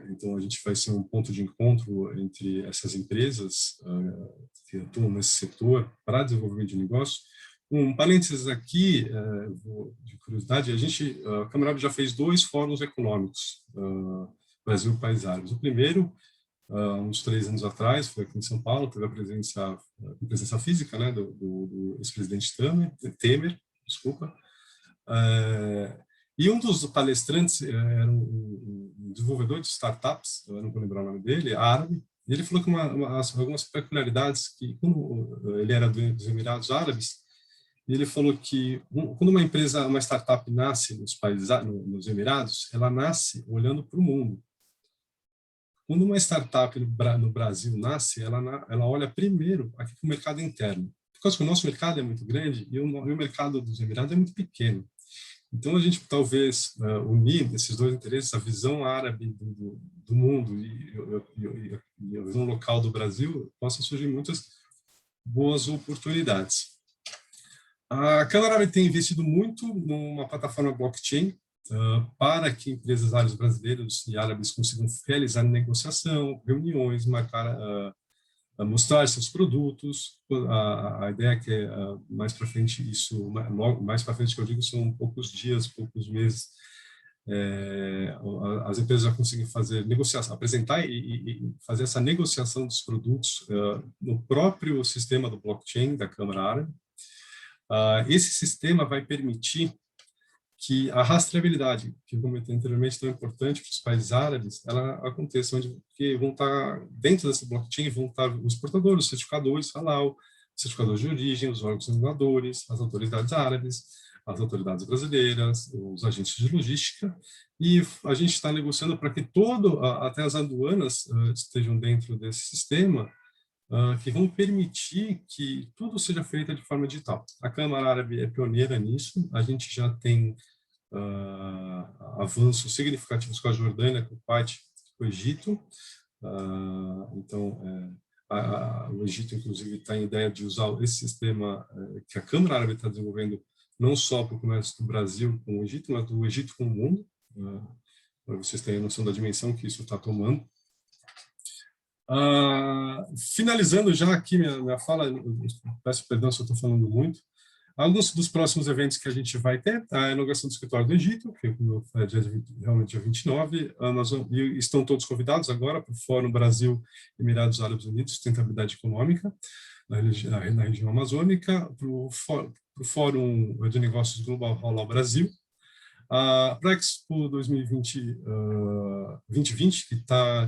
C: Então, a gente vai ser um ponto de encontro entre essas empresas que atuam nesse setor para desenvolvimento de negócio. Um parênteses aqui, de curiosidade, a Câmara Árabe já fez 2 fóruns econômicos, Brasil e Países Árabes. O primeiro, uns 3 anos atrás, foi aqui em São Paulo, teve a presença física, né, do ex-presidente Temer, desculpa. E um dos palestrantes era um desenvolvedor de startups, eu não vou lembrar o nome dele, árabe, e ele falou que algumas peculiaridades, que quando ele era dos Emirados Árabes, ele falou que quando uma startup nasce nos Emirados, ela nasce olhando para o mundo. Quando uma startup no Brasil nasce, ela olha primeiro aqui para o mercado interno. Porque o nosso mercado é muito grande e o mercado dos Emirados é muito pequeno. Então, a gente talvez unir esses 2 interesses, a visão árabe do mundo e a visão local do Brasil, possa surgir muitas boas oportunidades. A Câmara Árabe tem investido muito numa plataforma blockchain para que empresas árabes brasileiros e árabes consigam realizar negociação, reuniões, mostrar seus produtos. A ideia é que mais para frente mais para frente que eu digo são poucos dias, poucos meses, as empresas já conseguem fazer negociação, apresentar e fazer essa negociação dos produtos no próprio sistema do blockchain da Câmara Árabe. Esse sistema vai permitir que a rastreabilidade, que eu comentei anteriormente, tão importante para os países árabes, ela aconteça, porque vão estar dentro dessa blockchain, vão estar os exportadores, os certificadores halal, os certificadores de origem, os órgãos reguladores, as autoridades árabes, as autoridades brasileiras, os agentes de logística, e a gente está negociando para que até as aduanas estejam dentro desse sistema, que vão permitir que tudo seja feito de forma digital. A Câmara Árabe é pioneira nisso, a gente já tem avanços significativos com a Jordânia, com o Kuwait, com o Egito. Então, o Egito, inclusive, está em ideia de usar esse sistema que a Câmara Árabe está desenvolvendo, não só para o comércio do Brasil com o Egito, mas do Egito com o mundo, para vocês terem noção da dimensão que isso está tomando. Finalizando já aqui minha fala, peço perdão se eu estou falando muito, alguns dos próximos eventos que a gente vai ter, a inauguração do escritório do Egito, que é realmente dia 29, e estão todos convidados agora para o Fórum Brasil Emirados Árabes Unidos, Sustentabilidade Econômica. na região amazônica, para o Fórum de Negócios Global Halal Brasil, para a Expo 2020,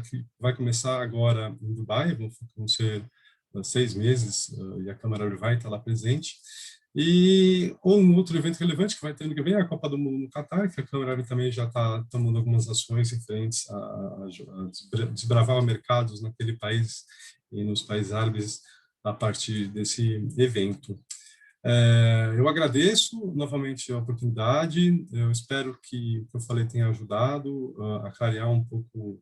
C: que vai começar agora em Dubai, vão ser 6 meses, e a Câmara vai estar lá presente. Ou um outro evento relevante que vai ter ano que vem, a Copa do Mundo no Catar, que a Câmara também já está tomando algumas ações referentes a desbravar mercados naquele país e nos países árabes a partir desse evento. Eu agradeço novamente a oportunidade, eu espero que o que eu falei tenha ajudado a clarear um pouco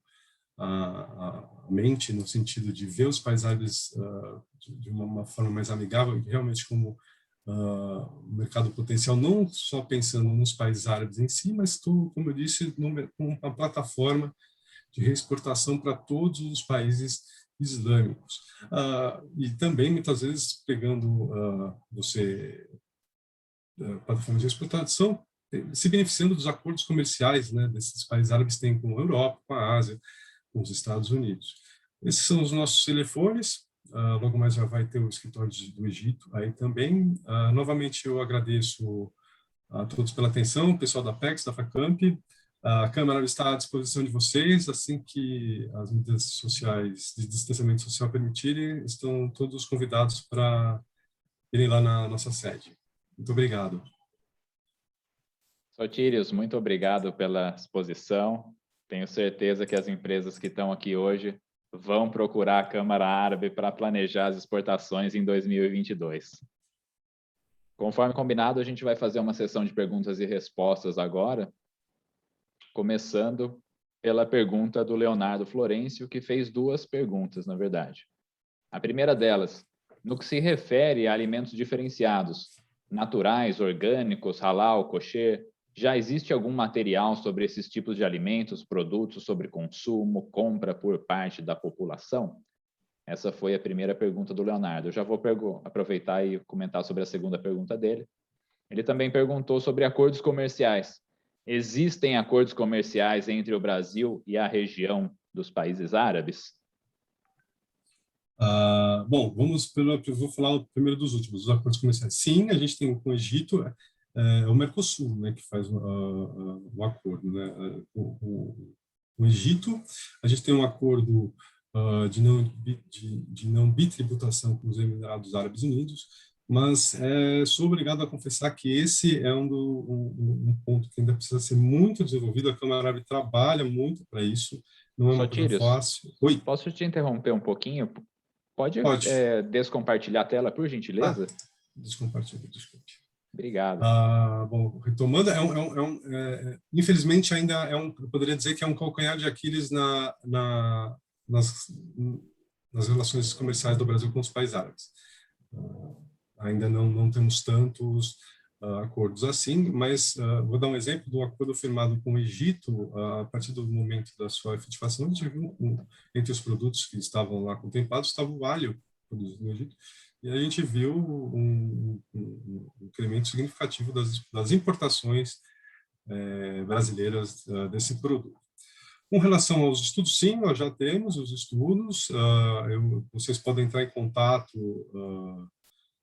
C: a mente, no sentido de ver os países árabes de uma forma mais amigável, realmente como um mercado potencial, não só pensando nos países árabes em si, mas, como eu disse, com uma plataforma de reexportação para todos os países islâmicos. E também, muitas vezes, pegando plataformas de exportação, se beneficiando dos acordos comerciais, né, desses países árabes têm com a Europa, com a Ásia, com os Estados Unidos. Esses são os nossos telefones. Logo mais já vai ter o escritório do Egito aí também. Novamente, eu agradeço a todos pela atenção, o pessoal da PEX, da FACAMP. A Câmara está à disposição de vocês, assim que as medidas sociais de distanciamento social permitirem, estão todos convidados para irem lá na nossa sede. Muito obrigado.
B: Sotírios, muito obrigado pela exposição. Tenho certeza que as empresas que estão aqui hoje vão procurar a Câmara Árabe para planejar as exportações em 2022. Conforme combinado, a gente vai fazer uma sessão de perguntas e respostas agora, começando pela pergunta do Leonardo Florencio, que fez 2 perguntas, na verdade. A primeira delas, no que se refere a alimentos diferenciados, naturais, orgânicos, halal, kosher, já existe algum material sobre esses tipos de alimentos, produtos sobre consumo, compra por parte da população? Essa foi a primeira pergunta do Leonardo. Eu já vou aproveitar e comentar sobre a segunda pergunta dele. Ele também perguntou sobre acordos comerciais. Existem acordos comerciais entre o Brasil e a região dos países árabes?
C: Bom, eu vou falar primeiro dos últimos, os acordos comerciais. Sim, a gente tem com o Egito, o Mercosul, né, que faz o acordo, né, com o Egito. A gente tem um acordo de não bitributação com os Emirados Árabes Unidos, mas sou obrigado a confessar que esse é um ponto que ainda precisa ser muito desenvolvido. A Câmara Árabe trabalha muito para isso, não é uma coisa fácil. Oi?
B: Posso te interromper um pouquinho? Pode. Descompartilhar a tela, por gentileza?
C: Descompartilha, desculpe.
B: Obrigado.
C: Bom, retomando, infelizmente ainda eu poderia dizer que é um calcanhar de Aquiles nas relações comerciais do Brasil com os países árabes. Ainda não temos tantos acordos assim, mas vou dar um exemplo do acordo firmado com o Egito. A partir do momento da sua efetivação, a gente viu entre os produtos que estavam lá contemplados estava o alho produzido no Egito, e a gente viu um incremento significativo das importações brasileiras desse produto. Com relação aos estudos, sim, nós já temos os estudos. Vocês podem entrar em contato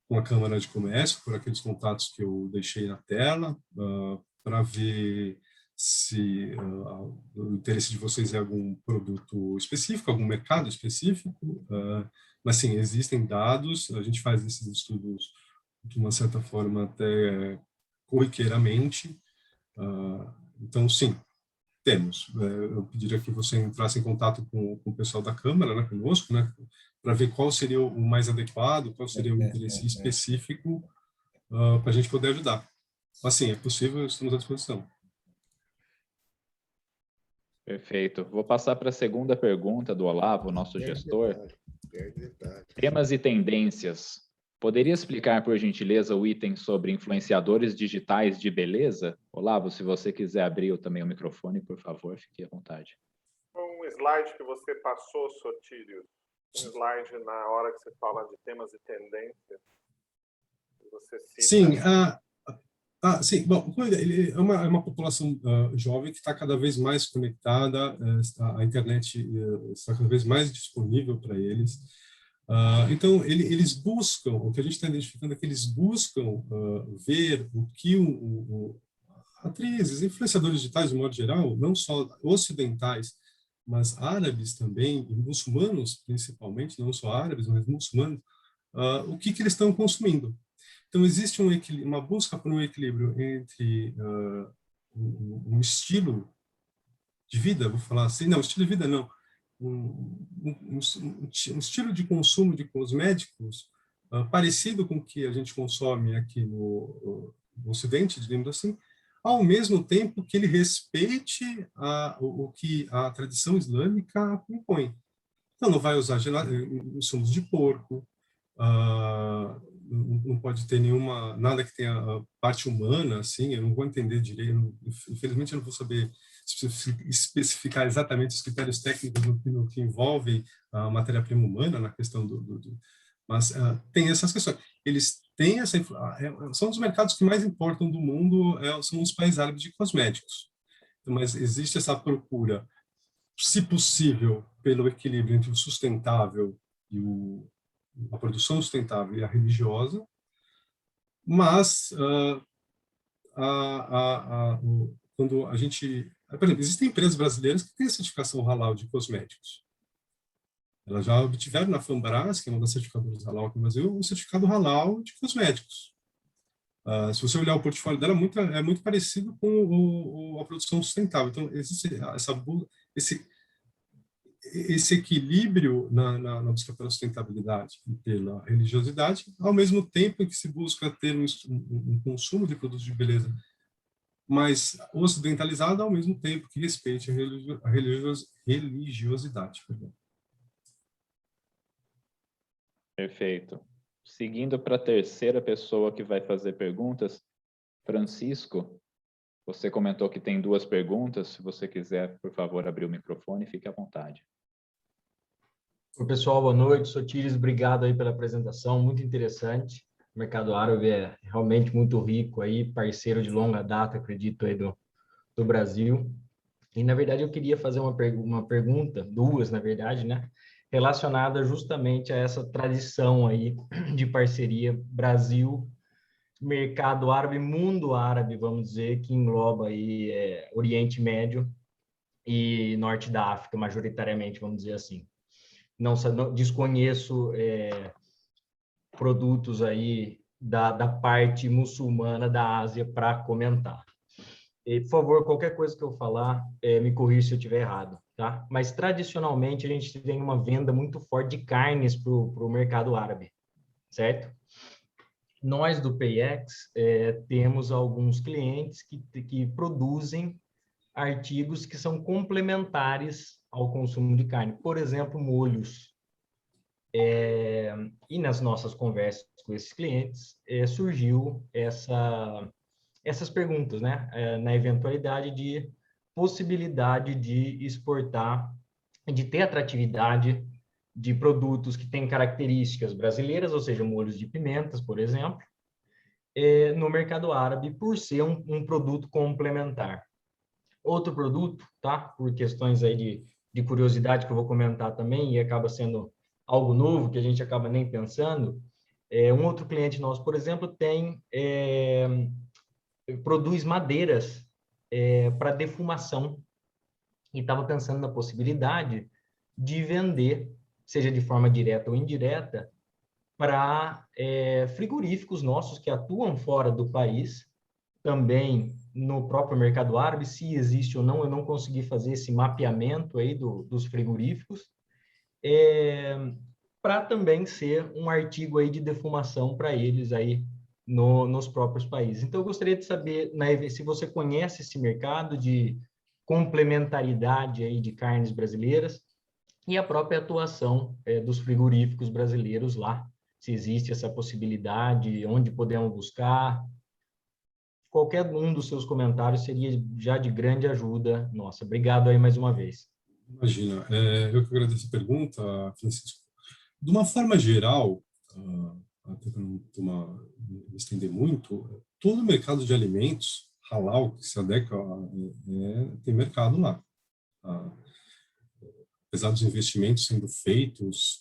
C: com a Câmara de Comércio, por aqueles contatos que eu deixei na tela, para ver se o interesse de vocês é algum produto específico, algum mercado específico. Mas, sim, existem dados, a gente faz esses estudos de uma certa forma até corriqueiramente. Então, sim, temos. Eu pediria que você entrasse em contato com o pessoal da Câmara, né, conosco, né, para ver qual seria o mais adequado, qual seria o interesse específico para a gente poder ajudar. Mas, sim, é possível, estamos à disposição.
B: Perfeito. Vou passar para a segunda pergunta do Olavo, nosso gestor. Temas e tendências. Poderia explicar, por gentileza, o item sobre influenciadores digitais de beleza? Olavo, se você quiser abrir também o microfone, por favor, fique à vontade.
A: Um slide que você passou, Sotírio, um slide na hora que você fala de temas e tendências. Você cita...
C: Sim, sim. Bom, ele é uma população jovem que está cada vez mais conectada, a internet está cada vez mais disponível para eles. Então, eles buscam, o que a gente está identificando é que eles buscam ver o que atrizes, influenciadores digitais, de modo geral, não só ocidentais, mas árabes também, e muçulmanos principalmente, não só árabes, mas muçulmanos, o que eles estão consumindo. Então, existe uma busca por um equilíbrio entre um estilo de vida, vou falar assim, não, estilo de vida não, um estilo de consumo de cosméticos parecido com o que a gente consome aqui no Ocidente, digamos assim, ao mesmo tempo que ele respeite o que a tradição islâmica impõe. Então, não vai usar insumos de porco, não pode ter nada que tenha parte humana, assim, eu não vou entender direito, infelizmente eu não vou saber especificar exatamente os critérios técnicos no que envolvem a matéria-prima humana, na questão mas tem essas questões. Eles têm são os mercados que mais importam do mundo, são os países árabes de cosméticos. Mas existe essa procura, se possível, pelo equilíbrio entre o sustentável e a produção sustentável e a religiosa, mas quando a gente... Por exemplo, existem empresas brasileiras que têm a certificação halal de cosméticos. Elas já obtiveram na Fambras, que é uma das certificadoras halal aqui no Brasil, um certificado halal de cosméticos. Se você olhar o portfólio dela, é muito parecido com a produção sustentável. Então, existe esse equilíbrio na busca pela sustentabilidade e pela religiosidade, ao mesmo tempo em que se busca ter um consumo de produtos de beleza mais ocidentalizado, ao mesmo tempo que respeite a religiosidade.
B: Perfeito. Seguindo para a terceira pessoa que vai fazer perguntas, Francisco, você comentou que tem 2 perguntas. Se você quiser, por favor, abrir o microfone, fique à vontade.
D: Oi, pessoal, boa noite. Sotiris, obrigado aí pela apresentação, muito interessante. O mercado árabe é realmente muito rico aí, parceiro de longa data, acredito, aí do Brasil. E, na verdade, eu queria fazer uma pergunta, 2, na verdade, né? Relacionada justamente a essa tradição aí de parceria Brasil, mercado árabe, mundo árabe, vamos dizer, que engloba aí Oriente Médio e Norte da África, majoritariamente, vamos dizer assim. Não desconheço produtos aí da parte muçulmana da Ásia para comentar. E, por favor, qualquer coisa que eu falar, me corrija se eu estiver errado, tá? Mas, tradicionalmente, a gente tem uma venda muito forte de carnes para o mercado árabe, certo? Nós, do PayEx, temos alguns clientes que produzem artigos que são complementares ao consumo de carne. Por exemplo, molhos. E nas nossas conversas com esses clientes, surgiu essas perguntas, né? Na eventualidade de possibilidade de exportar, de ter atratividade de produtos que têm características brasileiras, ou seja, molhos de pimentas, por exemplo, no mercado árabe, por ser um produto complementar. Outro produto, tá? Por questões aí de curiosidade que eu vou comentar também, e acaba sendo algo novo que a gente acaba nem pensando, um outro cliente nosso, por exemplo, produz madeiras para defumação e estava pensando na possibilidade de vender, seja de forma direta ou indireta, para frigoríficos nossos que atuam fora do país, também no próprio mercado árabe, se existe ou não, eu não consegui fazer esse mapeamento aí dos frigoríficos, para também ser um artigo aí de defumação para eles aí nos próprios países. Então, eu gostaria de saber, né, se você conhece esse mercado de complementaridade aí de carnes brasileiras e a própria atuação dos frigoríficos brasileiros lá, se existe essa possibilidade, onde podemos buscar. Qualquer um dos seus comentários seria já de grande ajuda nossa. Obrigado aí mais uma vez.
C: Imagina, eu que agradeço a pergunta, Francisco. De uma forma geral, até para não me estender muito, todo o mercado de alimentos halal que se adequa tem mercado lá. apesar dos investimentos sendo feitos,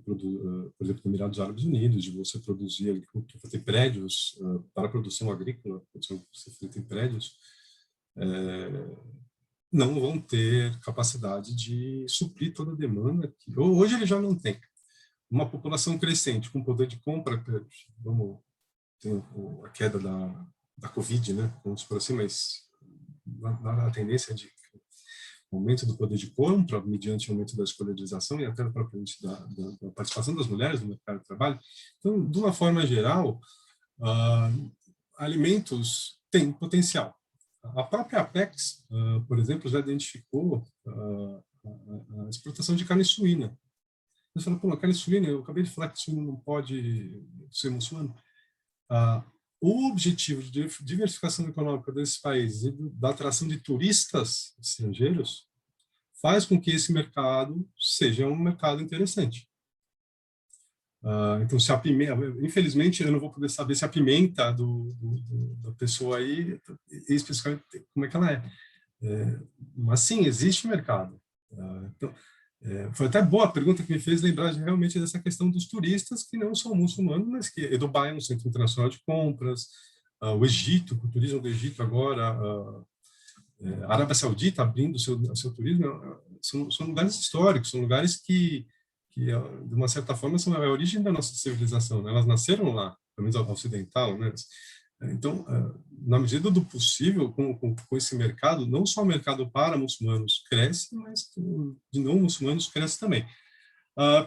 C: por exemplo, no Emirados Árabes Unidos, de você produzir agricultura, ter prédios para a produção agrícola, produção feita em prédios, não vão ter capacidade de suprir toda a demanda que hoje ele já não tem. Uma população crescente, com poder de compra, vamos ter a queda da Covid, né? Vamos por assim, mas a tendência de aumento do poder de compra, mediante o aumento da escolarização e até propriamente da participação das mulheres no mercado de trabalho. Então, de uma forma geral, alimentos têm potencial. A própria Apex, por exemplo, já identificou a exportação de carne suína. Você fala, pô, a carne suína, eu acabei de falar que suína não pode ser muçulmano. O objetivo de diversificação econômica desses países e da atração de turistas estrangeiros faz com que esse mercado seja um mercado interessante. Então, se a pimenta, infelizmente, eu não vou poder saber se a pimenta da pessoa aí, especificamente, como é que ela é. Mas sim, existe mercado. Então, foi até boa a pergunta que me fez lembrar realmente dessa questão dos turistas que não são muçulmanos, mas que Dubai é um centro internacional de compras, o Egito, o turismo do Egito agora, a Arábia Saudita abrindo o seu turismo, são lugares históricos, são lugares que de uma certa forma são a origem da nossa civilização, né? Elas nasceram lá, pelo menos ocidental, né? Então, na medida do possível, com esse mercado, não só o mercado para muçulmanos cresce, mas de não muçulmanos cresce também.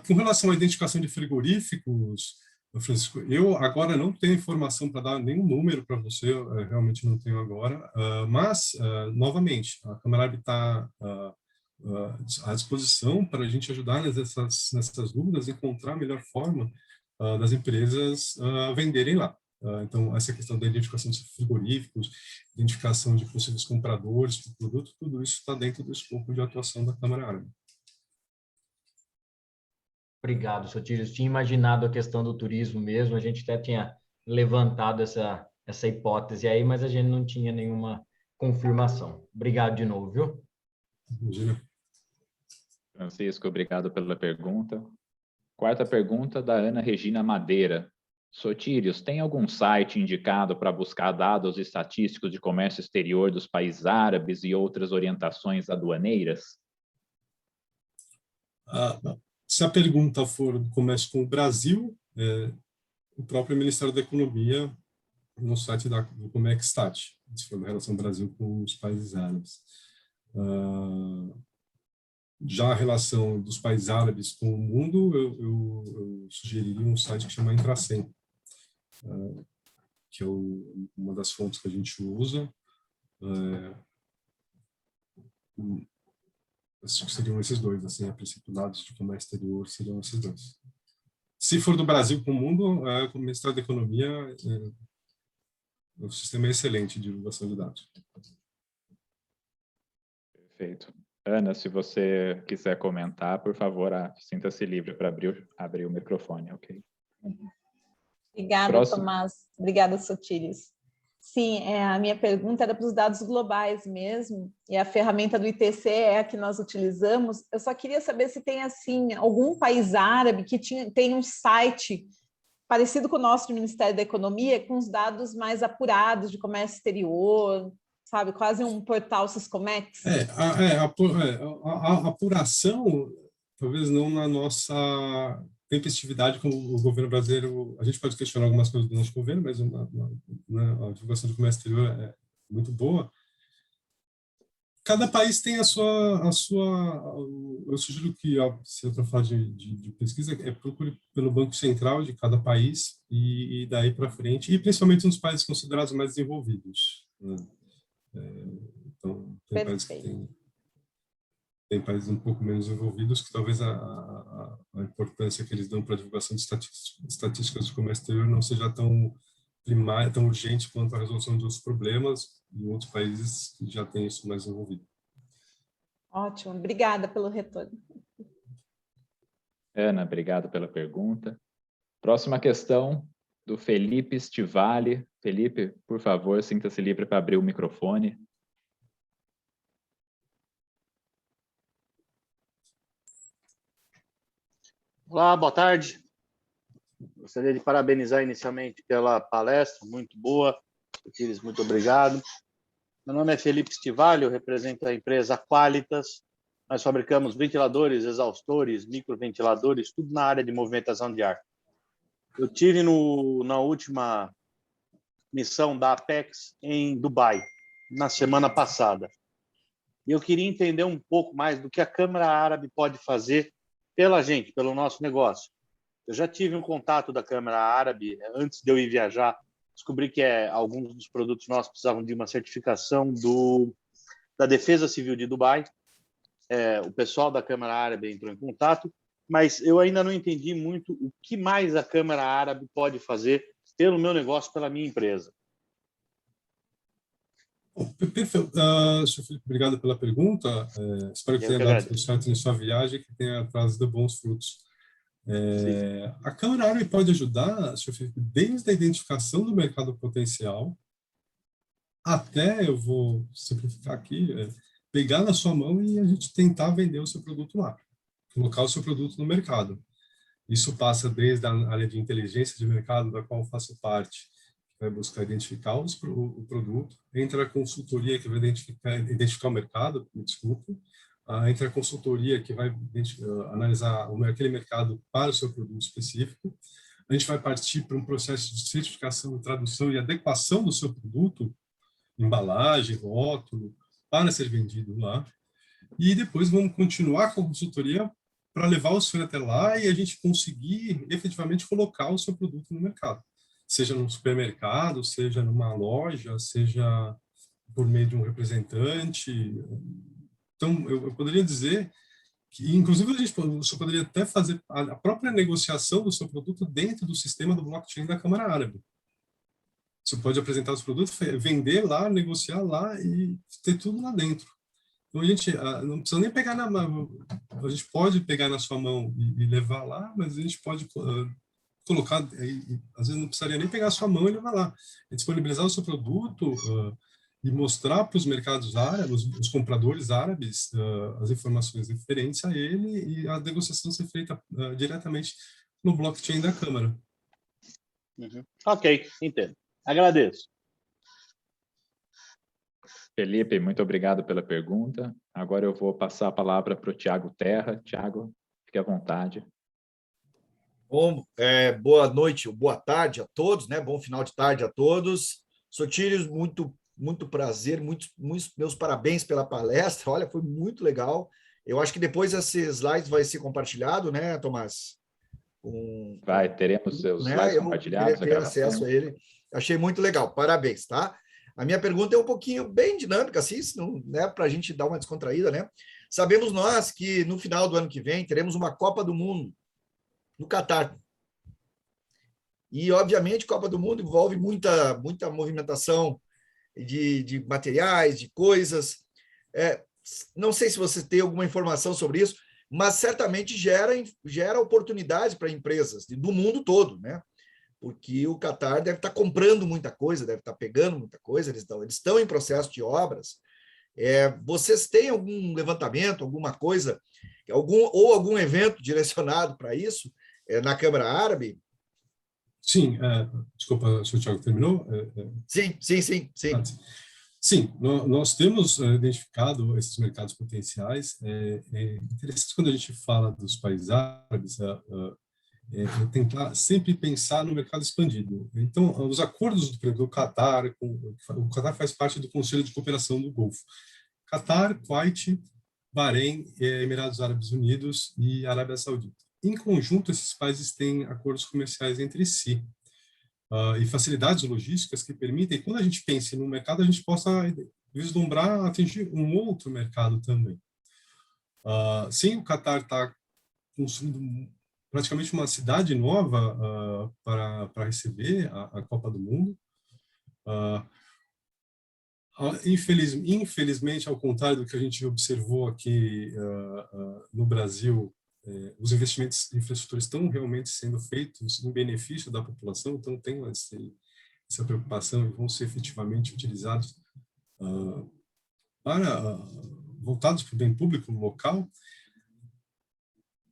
C: Com relação à identificação de frigoríficos, Francisco, eu agora não tenho informação para dar nenhum número para você, eu realmente não tenho agora, mas, novamente, a Câmara Árabe está à disposição para a gente ajudar nessas dúvidas, encontrar a melhor forma das empresas venderem lá. Então, essa questão da identificação de frigoríficos, identificação de possíveis compradores do produto, tudo isso está dentro do escopo de atuação da Câmara Árabe.
D: Obrigado, Sotírios. Tinha imaginado a questão do turismo mesmo, a gente até tinha levantado essa hipótese aí, mas a gente não tinha nenhuma confirmação. Obrigado de novo, viu?
C: Imagina.
B: Francisco, obrigado pela pergunta. Quarta pergunta da Ana Regina Madeira. Sotírios, tem algum site indicado para buscar dados estatísticos de comércio exterior dos países árabes e outras orientações aduaneiras?
C: Se a pergunta for do comércio com o Brasil, o próprio Ministério da Economia, no site do Comexstat, se for na relação Brasil com os países árabes. Já a relação dos países árabes com o mundo, eu sugeriria um site que chama Intracem, que é uma das fontes que a gente usa. Acho que seriam esses dois, assim, a princípio, dados de comércio exterior seriam esses dois. Se for do Brasil com o mundo, o Ministério da Economia, o sistema é excelente de divulgação de dados.
B: Perfeito. Ana, se você quiser comentar, por favor, sinta-se livre para abrir o microfone, ok?
E: Obrigada, Tomás. Obrigada, Sotírios. Sim, a minha pergunta era para os dados globais mesmo, e a ferramenta do ITC é a que nós utilizamos. Eu só queria saber se tem, assim, algum país árabe que tem um site parecido com o nosso do Ministério da Economia, com os dados mais apurados de comércio exterior, sabe? Quase um portal Siscomex.
C: A apuração, talvez não na nossa tempestividade como o governo brasileiro. A gente pode questionar algumas coisas do nosso governo, mas a divulgação do comércio exterior é muito boa. Cada país tem a sua. Eu sugiro que, se eu for falar de pesquisa, procure pelo Banco Central de cada país e daí para frente, e principalmente nos países considerados mais desenvolvidos, né? Então, tem países que tem países um pouco menos envolvidos, que talvez a importância que eles dão para a divulgação de estatísticas do comércio exterior não seja tão primária, tão urgente quanto a resolução de outros problemas, em outros países que já têm isso mais envolvido.
E: Ótimo, obrigada pelo retorno.
B: Ana, obrigado pela pergunta. Próxima questão do Felipe Stivali. Felipe, por favor, sinta-se livre para abrir o microfone.
F: Olá, boa tarde. Gostaria de parabenizar inicialmente pela palestra, muito boa. Sotiris, muito obrigado. Meu nome é Felipe Stivalho, eu represento a empresa Qualitas. Nós fabricamos ventiladores, exaustores, microventiladores, tudo na área de movimentação de ar. Eu tive na última missão da Apex em Dubai, na semana passada. E eu queria entender um pouco mais do que a Câmara Árabe pode fazer pela gente, pelo nosso negócio. Eu já tive um contato da Câmara Árabe antes de eu ir viajar. Descobri que alguns dos produtos nossos precisavam de uma certificação da Defesa Civil de Dubai. O pessoal da Câmara Árabe entrou em contato, mas eu ainda não entendi muito o que mais a Câmara Árabe pode fazer pelo meu negócio, pela minha empresa.
C: Perfeito. Senhor Felipe, obrigado pela pergunta. Espero que tenha dado tudo certo em sua viagem e que tenha trazido bons frutos. A Câmara Árabe pode ajudar, senhor Felipe, desde a identificação do mercado potencial até, eu vou simplificar aqui, pegar na sua mão e a gente tentar vender o seu produto lá, colocar o seu produto no mercado. Isso passa desde a área de inteligência de mercado, da qual eu faço parte, que vai buscar identificar o produto, entra a consultoria, que vai identificar o mercado, me desculpe, entra a consultoria, que vai analisar aquele mercado para o seu produto específico. A gente vai partir para um processo de certificação, tradução e adequação do seu produto, embalagem, rótulo, para ser vendido lá. E depois vamos continuar com a consultoria para levar o senhor até lá e a gente conseguir efetivamente colocar o seu produto no mercado. Seja num supermercado, seja numa loja, seja por meio de um representante. Então, eu poderia dizer que, inclusive, você poderia até fazer a própria negociação do seu produto dentro do sistema do blockchain da Câmara Árabe. Você pode apresentar os produtos, vender lá, negociar lá e ter tudo lá dentro. Então, a gente não precisa nem pegar na mão. A gente pode pegar na sua mão e levar lá, mas a gente pode colocar, às vezes não precisaria nem pegar a sua mão e levar lá. É disponibilizar o seu produto e mostrar para os mercados árabes, os compradores árabes, as informações referentes a ele e a negociação ser feita diretamente no blockchain da Câmara.
F: Uhum. Ok, entendo. Agradeço.
B: Felipe, muito obrigado pela pergunta. Agora eu vou passar a palavra para o Tiago Terra. Tiago, fique à vontade.
G: Bom, boa noite, boa tarde a todos, né? Bom final de tarde a todos. Sotiris, muito prazer, muitos meus parabéns pela palestra. Olha, foi muito legal. Eu acho que depois esses slides vai ser compartilhado, né, Tomás?
B: Teremos seus slides compartilhados.
G: Eu queria ter acesso a ele. Achei muito legal. Parabéns, tá? A minha pergunta é um pouquinho bem dinâmica, assim, né, para a gente dar uma descontraída, né? Sabemos nós que no final do ano que vem teremos uma Copa do Mundo no Catar. E, obviamente, Copa do Mundo envolve muita movimentação de materiais, de coisas. Não sei se você tem alguma informação sobre isso, mas certamente gera oportunidades para empresas do mundo todo, né? Porque o Catar deve estar comprando muita coisa, deve estar pegando muita coisa, eles estão em processo de obras. Vocês têm algum levantamento, alguma coisa, algum evento direcionado para isso na Câmara Árabe?
C: Sim, desculpa, o senhor Tiago terminou?
G: Sim.
C: Sim, nós temos identificado esses mercados potenciais. É interessante quando a gente fala dos países árabes, tentar sempre pensar no mercado expandido. Então, os acordos do Catar, o Catar faz parte do Conselho de Cooperação do Golfo. Catar, Kuwait, Bahrein, Emirados Árabes Unidos e Arábia Saudita. Em conjunto, esses países têm acordos comerciais entre si e facilidades logísticas que permitem, quando a gente pensa no mercado, a gente possa vislumbrar, atingir um outro mercado também. Sim, o Catar está construindo praticamente uma cidade nova para receber a Copa do Mundo. Infelizmente, ao contrário do que a gente observou aqui no Brasil, os investimentos em infraestrutura estão realmente sendo feitos em benefício da população, então tem essa preocupação e vão ser efetivamente utilizados voltados para o bem público local.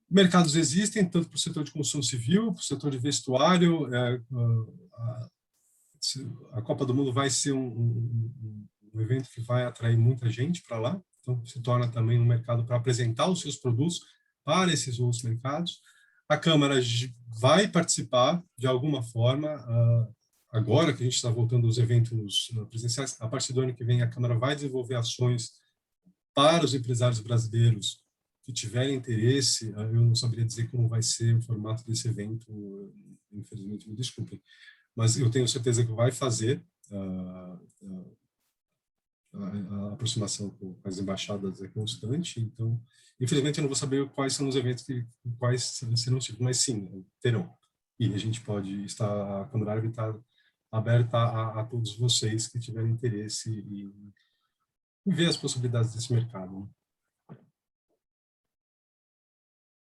C: Mercados existem, tanto para o setor de construção civil, para o setor de vestuário. A Copa do Mundo vai ser um evento que vai atrair muita gente para lá, então se torna também um mercado para apresentar os seus produtos para esses outros mercados. A Câmara vai participar de alguma forma, agora que a gente está voltando aos eventos presenciais, a partir do ano que vem a Câmara vai desenvolver ações para os empresários brasileiros que tiverem interesse. Eu não saberia dizer como vai ser o formato desse evento, infelizmente, me desculpem, mas eu tenho certeza que vai fazer a aproximação com as embaixadas é constante, então, infelizmente, eu não vou saber quais são os eventos quais serão os tipos, mas sim, terão. E a gente pode estar, a Câmara Árabe está aberta a todos vocês que tiverem interesse em ver as possibilidades desse mercado.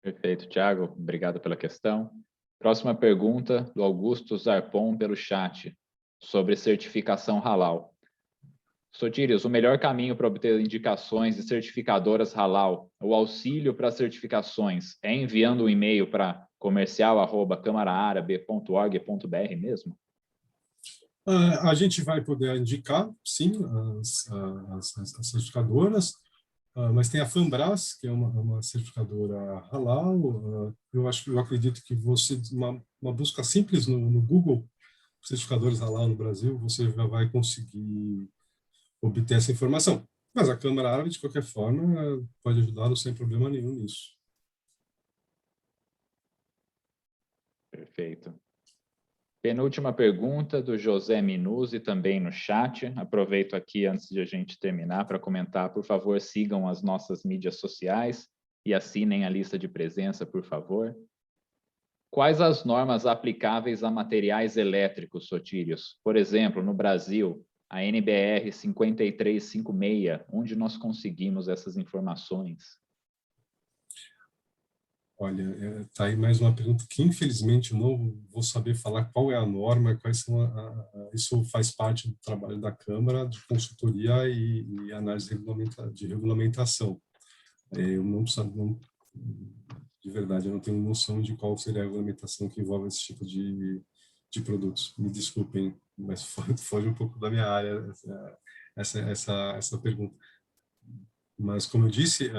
B: Perfeito, Thiago. Obrigado pela questão. Próxima pergunta do Augusto Zarpon pelo chat, sobre certificação halal. Sotírios, o melhor caminho para obter indicações de certificadoras halal, o auxílio para certificações, é enviando um e-mail para comercial@camaraarabe.org.br mesmo?
C: A gente vai poder indicar, sim, as certificadoras, mas tem a FAMBRAS, que é uma certificadora halal. Eu acredito que uma busca simples no Google, certificadores halal no Brasil, você já vai conseguir obter essa informação. Mas a Câmara Árabe, de qualquer forma, pode ajudá-lo sem problema nenhum nisso.
B: Perfeito. Penúltima pergunta do José Minuzzi, também no chat. Aproveito aqui, antes de a gente terminar, para comentar, por favor, sigam as nossas mídias sociais e assinem a lista de presença, por favor. Quais as normas aplicáveis a materiais elétricos, Sotírios? Por exemplo, no Brasil, a NBR 5356, onde nós conseguimos essas informações?
C: Olha, está aí mais uma pergunta que, infelizmente, eu não vou saber falar qual é a norma, quais são isso faz parte do trabalho da Câmara, de consultoria e análise de regulamentação. Eu de verdade, eu não tenho noção de qual seria a regulamentação que envolve esse tipo de produtos. Me desculpem, mas foge um pouco da minha área essa pergunta. Mas, como eu disse,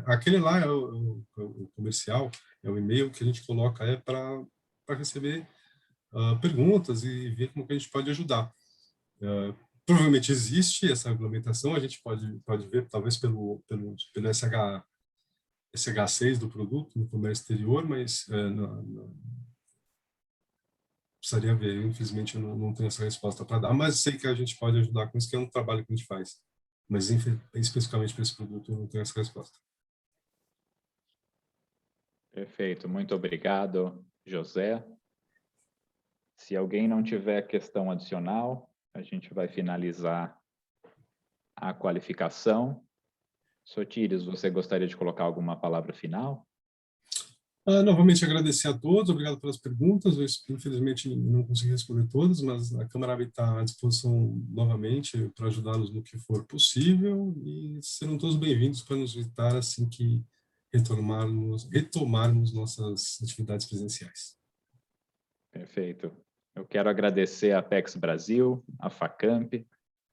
C: aquele lá é o comercial, é o e-mail que a gente coloca para receber perguntas e ver como que a gente pode ajudar. Provavelmente existe essa regulamentação, a gente pode ver, talvez, pelo SH6 do produto no comércio exterior, mas precisaria ver. Infelizmente, eu não tenho essa resposta para dar, mas sei que a gente pode ajudar com isso, que é um trabalho que a gente faz. Mas, especificamente para esse produto, eu não tenho essa resposta.
B: Perfeito, muito obrigado, José. Se alguém não tiver questão adicional, a gente vai finalizar a qualificação. Sotírios, você gostaria de colocar alguma palavra final?
C: Novamente agradecer a todos, obrigado pelas perguntas. Eu, infelizmente, não consegui responder todas, mas a Câmara está à disposição novamente para ajudá-los no que for possível, e serão todos bem-vindos para nos visitar assim que retomarmos nossas atividades presenciais.
B: Perfeito. Eu quero agradecer a PEX Brasil, a FACAMP,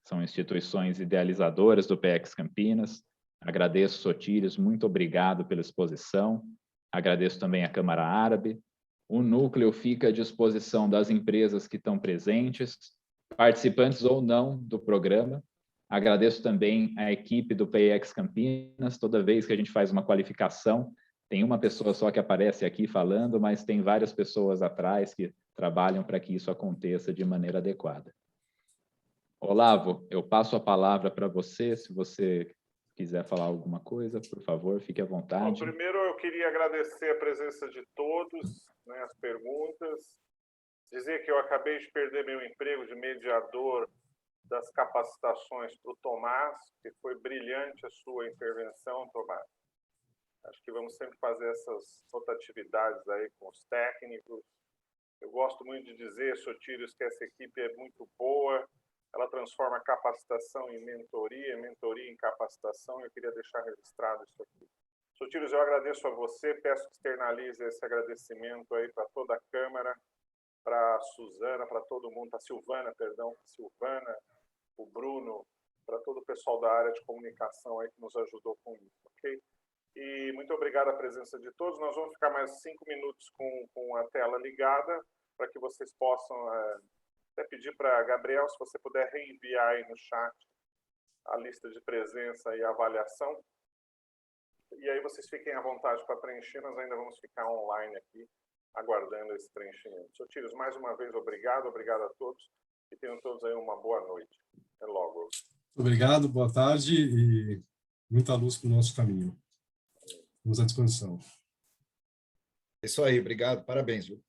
B: são instituições idealizadoras do PEX Campinas. Agradeço, Sotírios, muito obrigado pela exposição. Agradeço também a Câmara Árabe. O núcleo fica à disposição das empresas que estão presentes, participantes ou não do programa. Agradeço também a equipe do PEX Campinas. Toda vez que a gente faz uma qualificação, tem uma pessoa só que aparece aqui falando, mas tem várias pessoas atrás que trabalham para que isso aconteça de maneira adequada. Olavo, eu passo a palavra para você, se você quiser falar alguma coisa, por favor, fique à vontade.
A: Bom, primeiro, eu queria agradecer a presença de todos, né, as perguntas, dizer que eu acabei de perder meu emprego de mediador das capacitações para o Tomás, que foi brilhante a sua intervenção, Tomás. Acho que vamos sempre fazer essas rotatividades aí com os técnicos. Eu gosto muito de dizer, Sotírios, que essa equipe é muito boa, ela transforma capacitação em mentoria, mentoria em capacitação, e eu queria deixar registrado isso aqui. Sotiris, eu agradeço a você, peço que externalize esse agradecimento aí para toda a Câmara, para a Suzana, para todo mundo, para a Silvana, perdão, Silvana, o Bruno, para todo o pessoal da área de comunicação aí que nos ajudou com isso, ok? E muito obrigado a presença de todos. Nós vamos ficar mais 5 minutos com a tela ligada, para que vocês possam até pedir para a Gabriel, se você puder reenviar aí no chat a lista de presença e avaliação. E aí vocês fiquem à vontade para preencher, nós ainda vamos ficar online aqui, aguardando esse preenchimento. Sotiris, mais uma vez, obrigado a todos, e tenham todos aí uma boa noite. Até logo.
C: Obrigado, boa tarde e muita luz para o nosso caminho. Estamos à disposição.
G: Isso aí, obrigado, parabéns, viu?